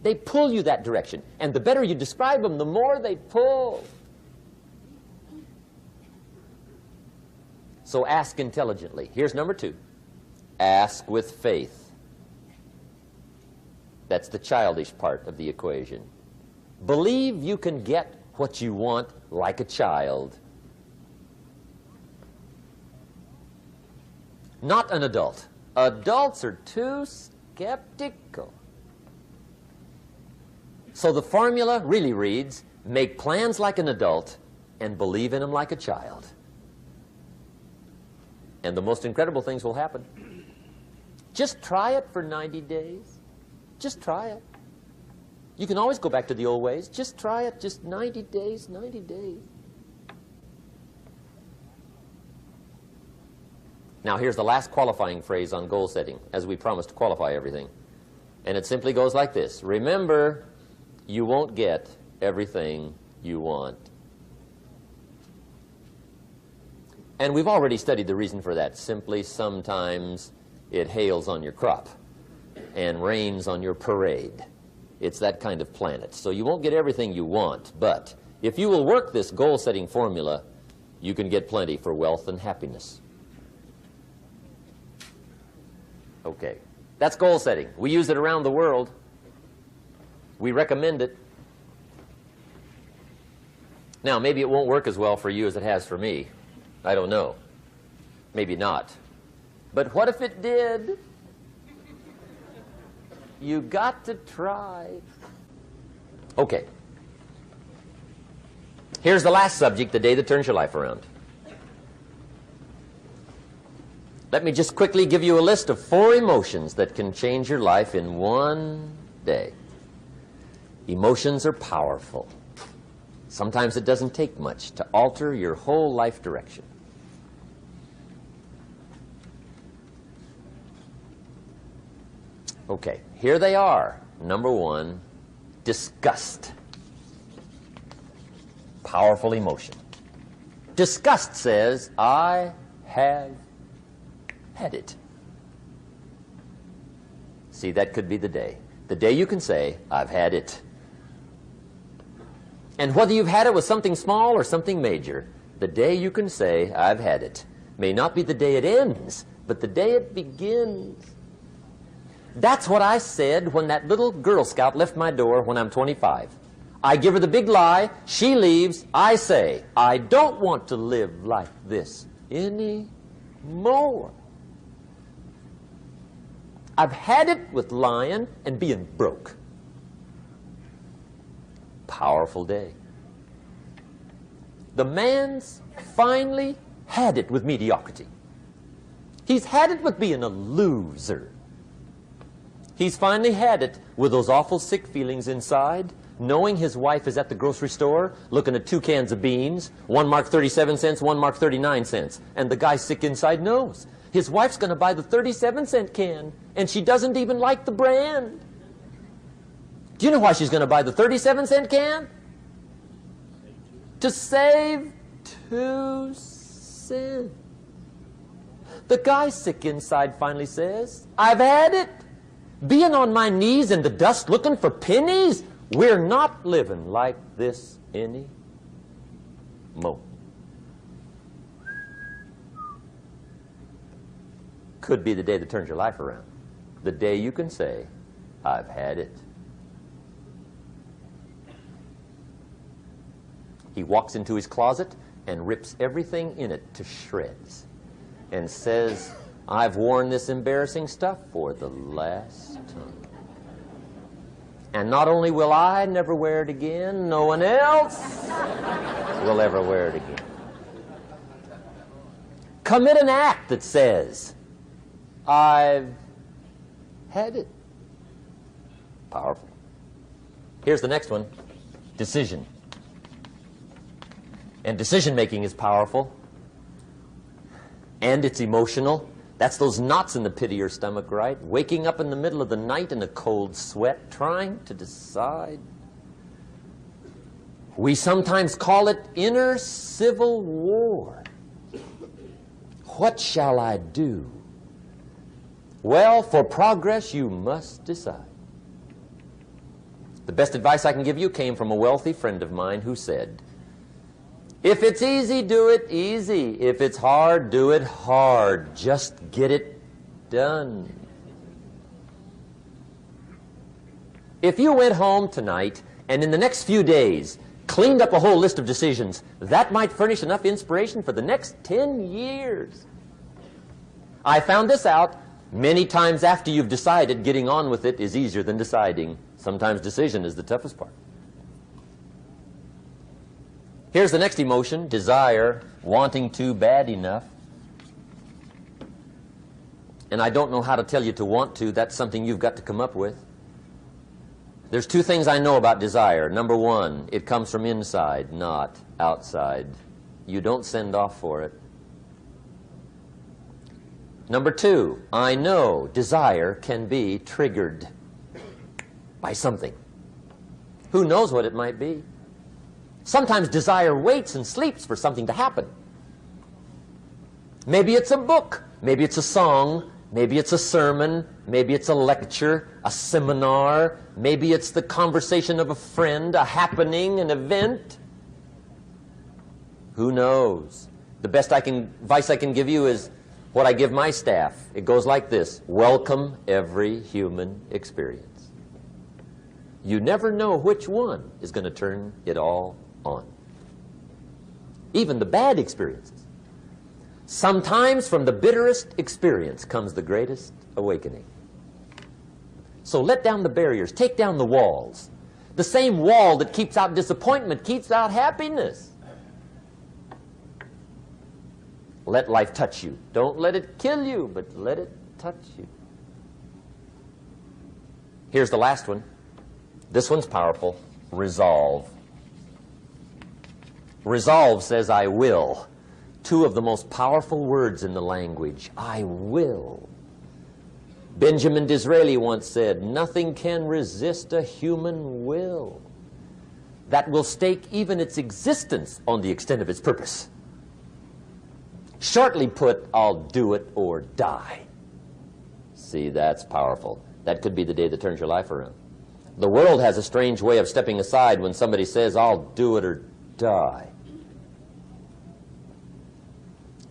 [SPEAKER 1] They pull you that direction. And the better you describe them, the more they pull. So ask intelligently. Here's number 2. Ask with faith. That's the childish part of the equation. Believe you can get what you want like a child. Not an adult. Adults are too skeptical. So the formula really reads, make plans like an adult and believe in them like a child. And the most incredible things will happen. Just try it for 90 days. Just try it. You can always go back to the old ways. Just try it. Just 90 days, 90 days. Now, here's the last qualifying phrase on goal setting, as we promised to qualify everything. And it simply goes like this. Remember, you won't get everything you want. And we've already studied the reason for that. Simply, sometimes it hails on your crop and rains on your parade. It's that kind of planet. So you won't get everything you want, but if you will work this goal-setting formula, you can get plenty for wealth and happiness. Okay, that's goal setting. We use it around the world. We recommend it. Now, maybe it won't work as well for you as it has for me. I don't know. Maybe not. But what if it did? You got to try. Okay. Here's the last subject, the day that turns your life around. Let me just quickly give you a list of 4 emotions that can change your life in one day. Emotions are powerful. Sometimes it doesn't take much to alter your whole life direction. Okay, here they are. Number 1, disgust. Powerful emotion. Disgust says, I have had it. See, that could be the day. The day you can say, I've had it. And whether you've had it with something small or something major, the day you can say, I've had it, may not be the day it ends, but the day it begins. That's what I said when that little Girl Scout left my door when I'm 25. I give her the big lie, she leaves, I say, I don't want to live like this anymore. I've had it with lying and being broke. Powerful day. The man's finally had it with mediocrity. He's had it with being a loser. He's finally had it with those awful sick feelings inside, knowing his wife is at the grocery store looking at 2 cans of beans, one marked 37 cents, one marked 39 cents. And the guy sick inside knows his wife's going to buy the 37-cent can, and she doesn't even like the brand. Do you know why she's going to buy the 37-cent can? To save 2 cents. The guy sick inside finally says, I've had it. Being on my knees in the dust looking for pennies, we're not living like this anymore. Could be the day that turns your life around. The day you can say, I've had it. He walks into his closet and rips everything in it to shreds and says, I've worn this embarrassing stuff for the last time. And not only will I never wear it again, no one else will ever wear it again. Commit an act that says, I've had it. Powerful. Here's the next one, decision. And decision-making is powerful. And it's emotional. That's those knots in the pit of your stomach, right? Waking up in the middle of the night in a cold sweat, trying to decide. We sometimes call it inner civil war. What shall I do? Well, for progress, you must decide. The best advice I can give you came from a wealthy friend of mine who said, if it's easy, do it easy. If it's hard, do it hard. Just get it done. If you went home tonight and in the next few days cleaned up a whole list of decisions, that might furnish enough inspiration for the next 10 years. I found this out many times after you've decided. Getting on with it is easier than deciding. Sometimes decision is the toughest part. Here's the next emotion, desire, wanting to bad enough. And I don't know how to tell you to want to. That's something you've got to come up with. There's 2 things I know about desire. Number 1, it comes from inside, not outside. You don't send off for it. Number 2, I know desire can be triggered by something. Who knows what it might be? Sometimes desire waits and sleeps for something to happen. Maybe it's a book, maybe it's a song, maybe it's a sermon, maybe it's a lecture, a seminar, maybe it's the conversation of a friend, a happening, an event. Who knows? The best advice I can give you is what I give my staff. It goes like this: welcome every human experience. You never know which one is going to turn it all on. Even the bad experiences. Sometimes from the bitterest experience comes the greatest awakening. So let down the barriers, take down the walls. The same wall that keeps out disappointment keeps out happiness. Let life touch you. Don't let it kill you, but let it touch you. Here's the last one. This one's powerful. Resolve. Resolve says, I will. Two of the most powerful words in the language. I will. Benjamin Disraeli once said, nothing can resist a human will that will stake even its existence on the extent of its purpose. Shortly put, I'll do it or die. See, that's powerful. That could be the day that turns your life around. The world has a strange way of stepping aside when somebody says, I'll do it or die.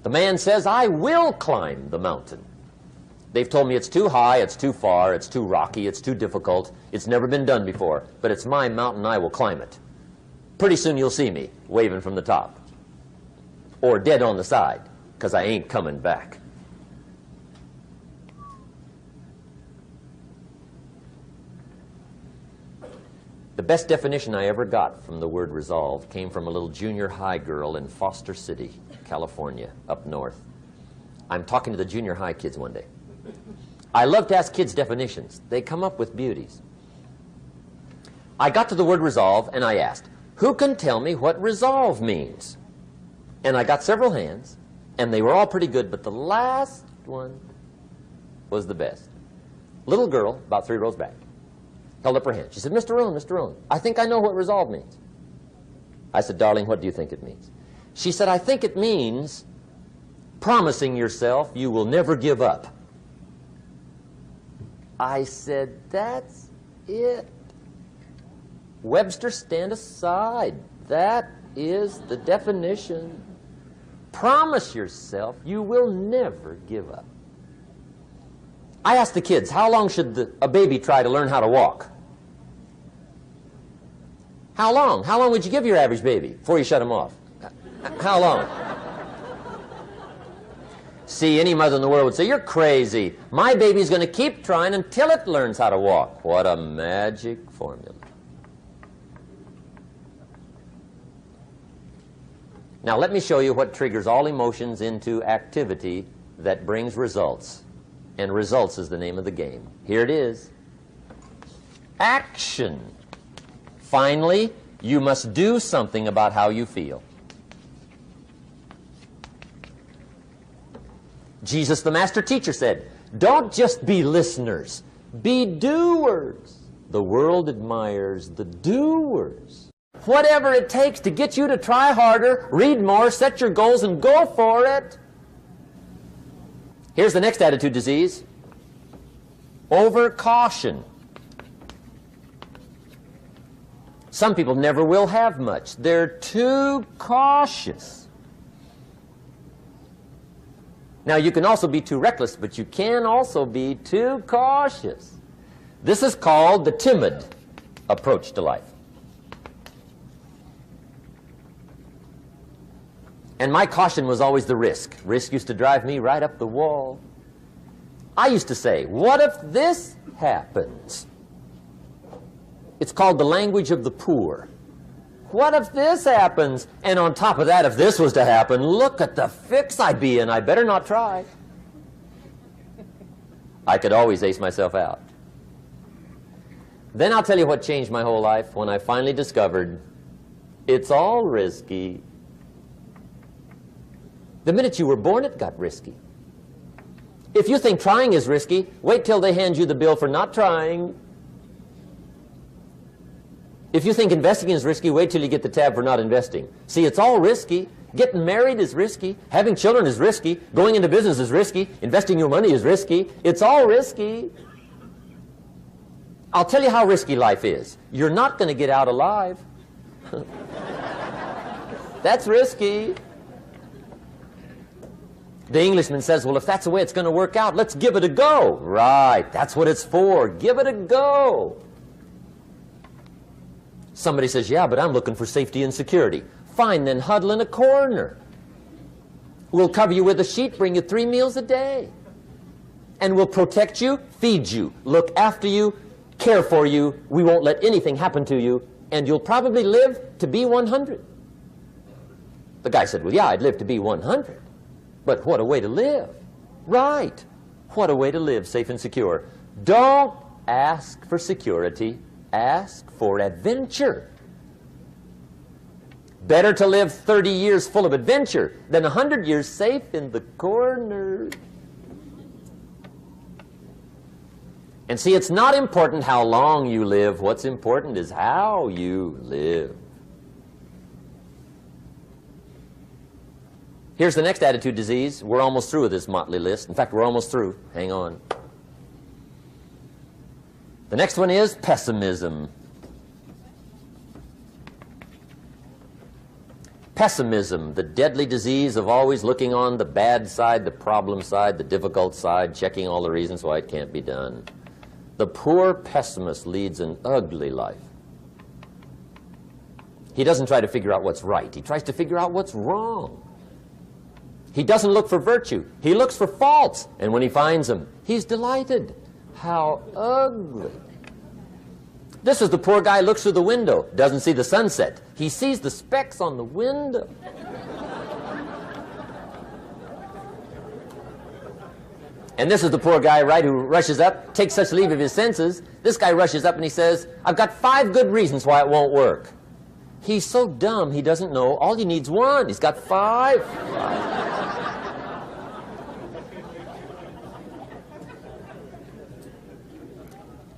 [SPEAKER 1] The man says, I will climb the mountain. They've told me it's too high, it's too far, it's too rocky, it's too difficult, it's never been done before, but it's my mountain, I will climb it. Pretty soon you'll see me waving from the top. Or dead on the side, because I ain't coming back. The best definition I ever got from the word resolve came from a little junior high girl in Foster City, California, up north. I'm talking to the junior high kids one day. I love to ask kids definitions. They come up with beauties. I got to the word resolve and I asked, who can tell me what resolve means? And I got several hands, and they were all pretty good, but the last one was the best. Little girl, about 3 rows back, held up her hand. She said, Mr. Rohn, I think I know what resolve means. I said, darling, what do you think it means? She said, I think it means promising yourself you will never give up. I said, that's it. Webster, stand aside. That is the definition. Promise yourself you will never give up. I asked the kids, how long should a baby try to learn how to walk? How long? How long would you give your average baby before you shut him off? How long? See, any mother in the world would say, you're crazy. My baby's going to keep trying until it learns how to walk. What a magic formula. Now let me show you what triggers all emotions into activity that brings results. And results is the name of the game. Here it is. Action. Finally, you must do something about how you feel. Jesus, the master teacher, said, don't just be listeners, be doers. The world admires the doers. Whatever it takes to get you to try harder, read more, set your goals, and go for it. Here's the next attitude disease. Over-caution. Some people never will have much. They're too cautious. Now, you can also be too reckless, but you can also be too cautious. This is called the timid approach to life. And my caution was always the risk. Risk used to drive me right up the wall. I used to say, what if this happens? It's called the language of the poor. What if this happens? And on top of that, if this was to happen, look at the fix I'd be in. I better not try. I could always ace myself out. Then I'll tell you what changed my whole life when I finally discovered it's all risky. The minute you were born, it got risky. If you think trying is risky, wait till they hand you the bill for not trying. If you think investing is risky, wait till you get the tab for not investing. See, it's all risky. Getting married is risky. Having children is risky. Going into business is risky. Investing your money is risky. It's all risky. I'll tell you how risky life is. You're not going to get out alive. That's risky. The Englishman says, well, if that's the way it's going to work out, let's give it a go. Right, that's what it's for. Give it a go. Somebody says, yeah, but I'm looking for safety and security. Fine, then huddle in a corner. We'll cover you with a sheet, bring you 3 meals a day. And we'll protect you, feed you, look after you, care for you. We won't let anything happen to you. And you'll probably live to be 100. The guy said, well, yeah, I'd live to be 100. But what a way to live. Right. What a way to live, safe and secure. Don't ask for security. Ask for adventure. Better to live 30 years full of adventure than 100 years safe in the corner. And see, it's not important how long you live. What's important is how you live. Here's the next attitude disease. We're almost through with this motley list. In fact, we're almost through. Hang on. The next one is pessimism. Pessimism, the deadly disease of always looking on the bad side, the problem side, the difficult side, checking all the reasons why it can't be done. The poor pessimist leads an ugly life. He doesn't try to figure out what's right. He tries to figure out what's wrong. He doesn't look for virtue. He looks for faults. And when he finds them, he's delighted. How ugly. This is the poor guy who looks through the window, doesn't see the sunset. He sees the specks on the window. And this is the poor guy, right, who rushes up, takes such leave of his senses. This guy rushes up and he says, I've got 5 good reasons why it won't work. He's so dumb he doesn't know. All he needs 1. He's got 5.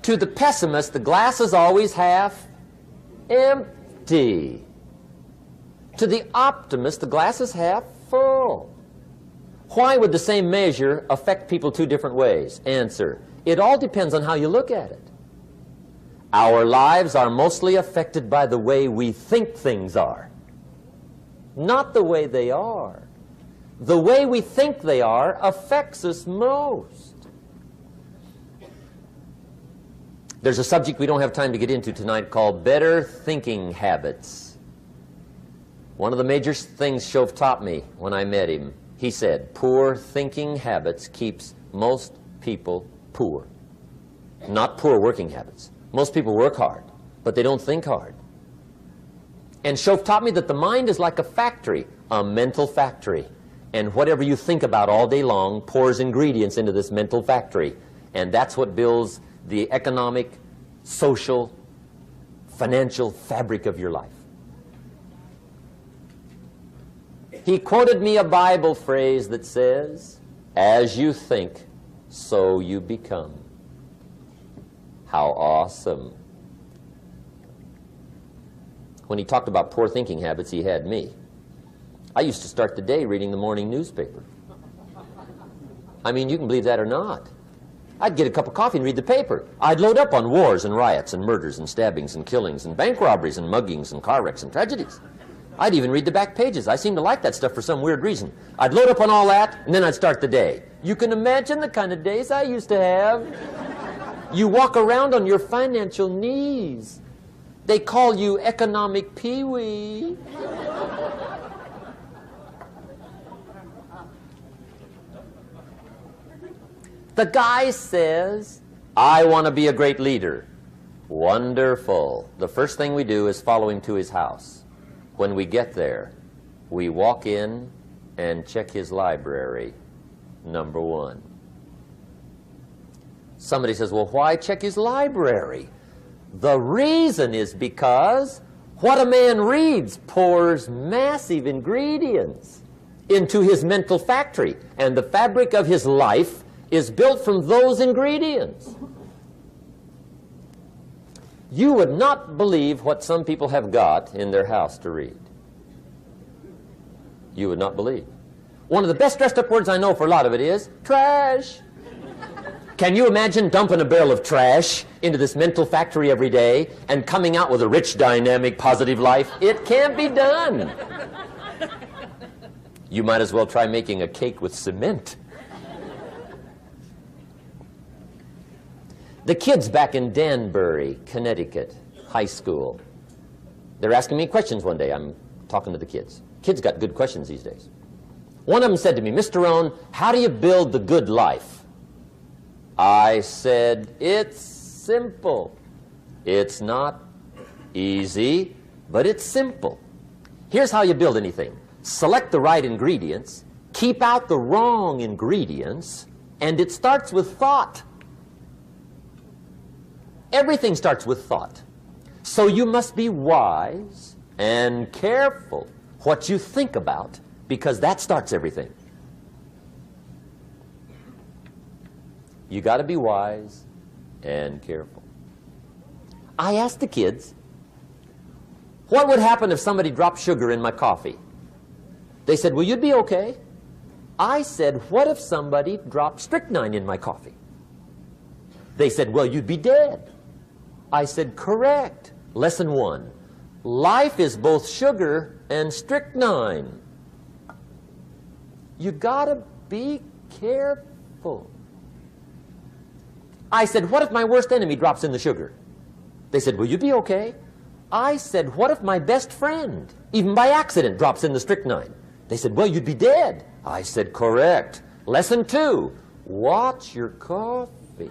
[SPEAKER 1] To the pessimist, the glass is always half empty. To the optimist, the glass is half full. Why would the same measure affect people 2 different ways? Answer, it all depends on how you look at it. Our lives are mostly affected by the way we think things are, not the way they are. The way we think they are affects us most. There's a subject we don't have time to get into tonight called better thinking habits. One of the major things Shove taught me when I met him, he said, poor thinking habits keeps most people poor. Not poor working habits. Most people work hard, but they don't think hard. And Shove taught me that the mind is like a factory, a mental factory. And whatever you think about all day long pours ingredients into this mental factory. And that's what builds the economic, social, financial fabric of your life. He quoted me a Bible phrase that says, as you think, so you become. How awesome. When he talked about poor thinking habits, he had me. I used to start the day reading the morning newspaper. I mean, you can believe that or not. I'd get a cup of coffee and read the paper. I'd load up on wars and riots and murders and stabbings and killings and bank robberies and muggings and car wrecks and tragedies. I'd even read the back pages. I seem to like that stuff for some weird reason. I'd load up on all that, and then I'd start the day. You can imagine the kind of days I used to have. You walk around on your financial knees. They call you economic peewee. The guy says, I want to be a great leader. Wonderful. The first thing we do is follow him to his house. When we get there, we walk in and check his library, number 1. Somebody says, well, why check his library? The reason is because what a man reads pours massive ingredients into his mental factory, and the fabric of his life is built from those ingredients. You would not believe what some people have got in their house to read. You would not believe. One of the best dressed up words I know for a lot of it is trash. Can you imagine dumping a barrel of trash into this mental factory every day and coming out with a rich, dynamic, positive life? It can't be done. You might as well try making a cake with cement. The kids back in Danbury, Connecticut, high school, they're asking me questions one day. I'm talking to the kids. Kids got good questions these days. One of them said to me, Mr. Rohn, how do you build the good life? I said, it's simple. It's not easy, but it's simple. Here's how you build anything. Select the right ingredients, keep out the wrong ingredients, and it starts with thought. Everything starts with thought. So you must be wise and careful what you think about, because that starts everything. You got to be wise and careful. I asked the kids, what would happen if somebody dropped sugar in my coffee? They said, well, you'd be okay. I said, what if somebody dropped strychnine in my coffee? They said, well, you'd be dead. I said, correct. Lesson 1. Life is both sugar and strychnine. You gotta be careful. I said, what if my worst enemy drops in the sugar? They said, will you be okay? I said, what if my best friend, even by accident, drops in the strychnine? They said, well, you'd be dead. I said, correct. Lesson 2, watch your coffee.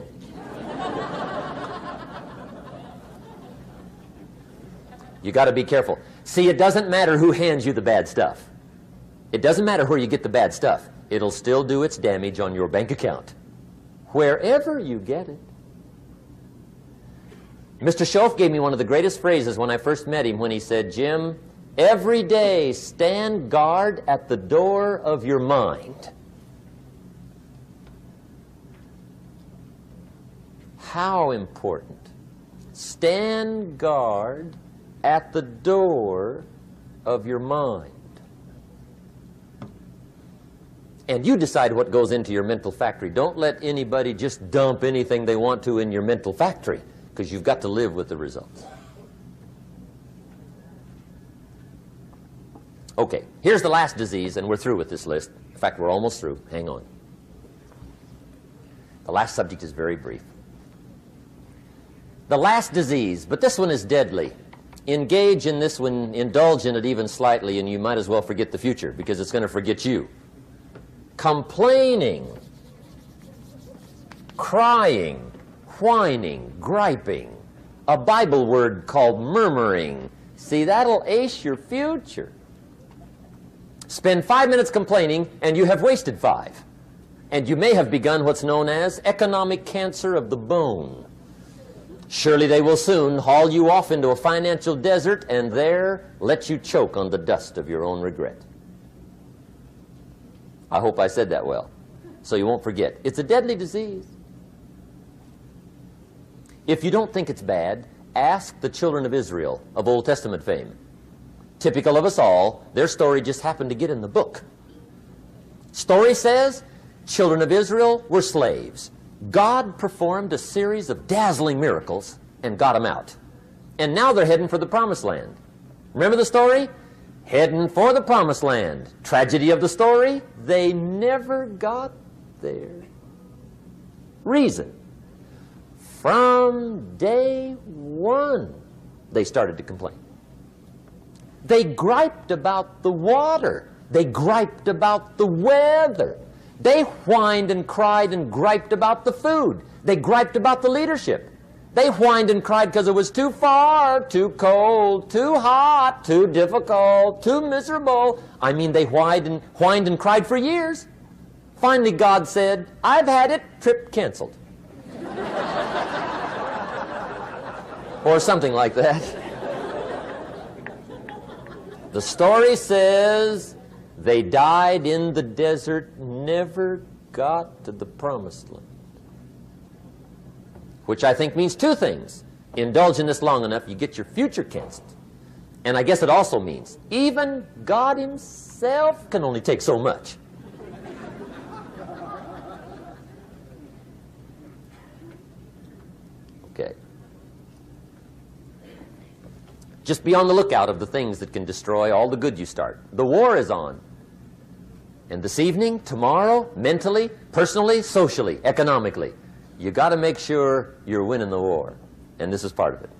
[SPEAKER 1] You got to be careful. See, it doesn't matter who hands you the bad stuff. It doesn't matter where you get the bad stuff. It'll still do its damage on your bank account, wherever you get it. Mr. Schoaf gave me one of the greatest phrases when I first met him, when he said, Jim, every day stand guard at the door of your mind. How important. Stand guard at the door of your mind. And you decide what goes into your mental factory. Don't let anybody just dump anything they want to in your mental factory, because you've got to live with the results. Okay, here's the last disease, and we're through with this list. In fact, we're almost through. Hang on. The last subject is very brief. The last disease, but this one is deadly. Engage in this one, indulge in it even slightly, and you might as well forget the future, because it's going to forget you. Complaining, crying, whining, griping, a Bible word called murmuring. See, that'll ace your future. Spend 5 minutes complaining, and you have wasted 5. And you may have begun what's known as economic cancer of the bone. Surely they will soon haul you off into a financial desert and there let you choke on the dust of your own regret. I hope I said that well, so you won't forget. It's a deadly disease. If you don't think it's bad, ask the children of Israel of Old Testament fame. Typical of us all, their story just happened to get in the book. Story says, children of Israel were slaves. God performed a series of dazzling miracles and got them out. And now they're heading for the promised land. Remember the story? Heading for the promised land. Tragedy of the story, they never got there. Reason. From day one, they started to complain. They griped about the water. They griped about the weather. They whined and cried and griped about the food. They griped about the leadership. They whined and cried because it was too far, too cold, too hot, too difficult, too miserable. I mean, they whined and cried for years. Finally, God said, I've had it, trip canceled. Or something like that. The story says they died in the desert, never got to the promised land. Which I think means 2 things. Indulge in this long enough, you get your future canceled. And I guess it also means even God himself can only take so much. Okay. Just be on the lookout of the things that can destroy all the good you start. The war is on. And this evening, tomorrow, mentally, personally, socially, economically, you got to make sure you're winning the war. And this is part of it.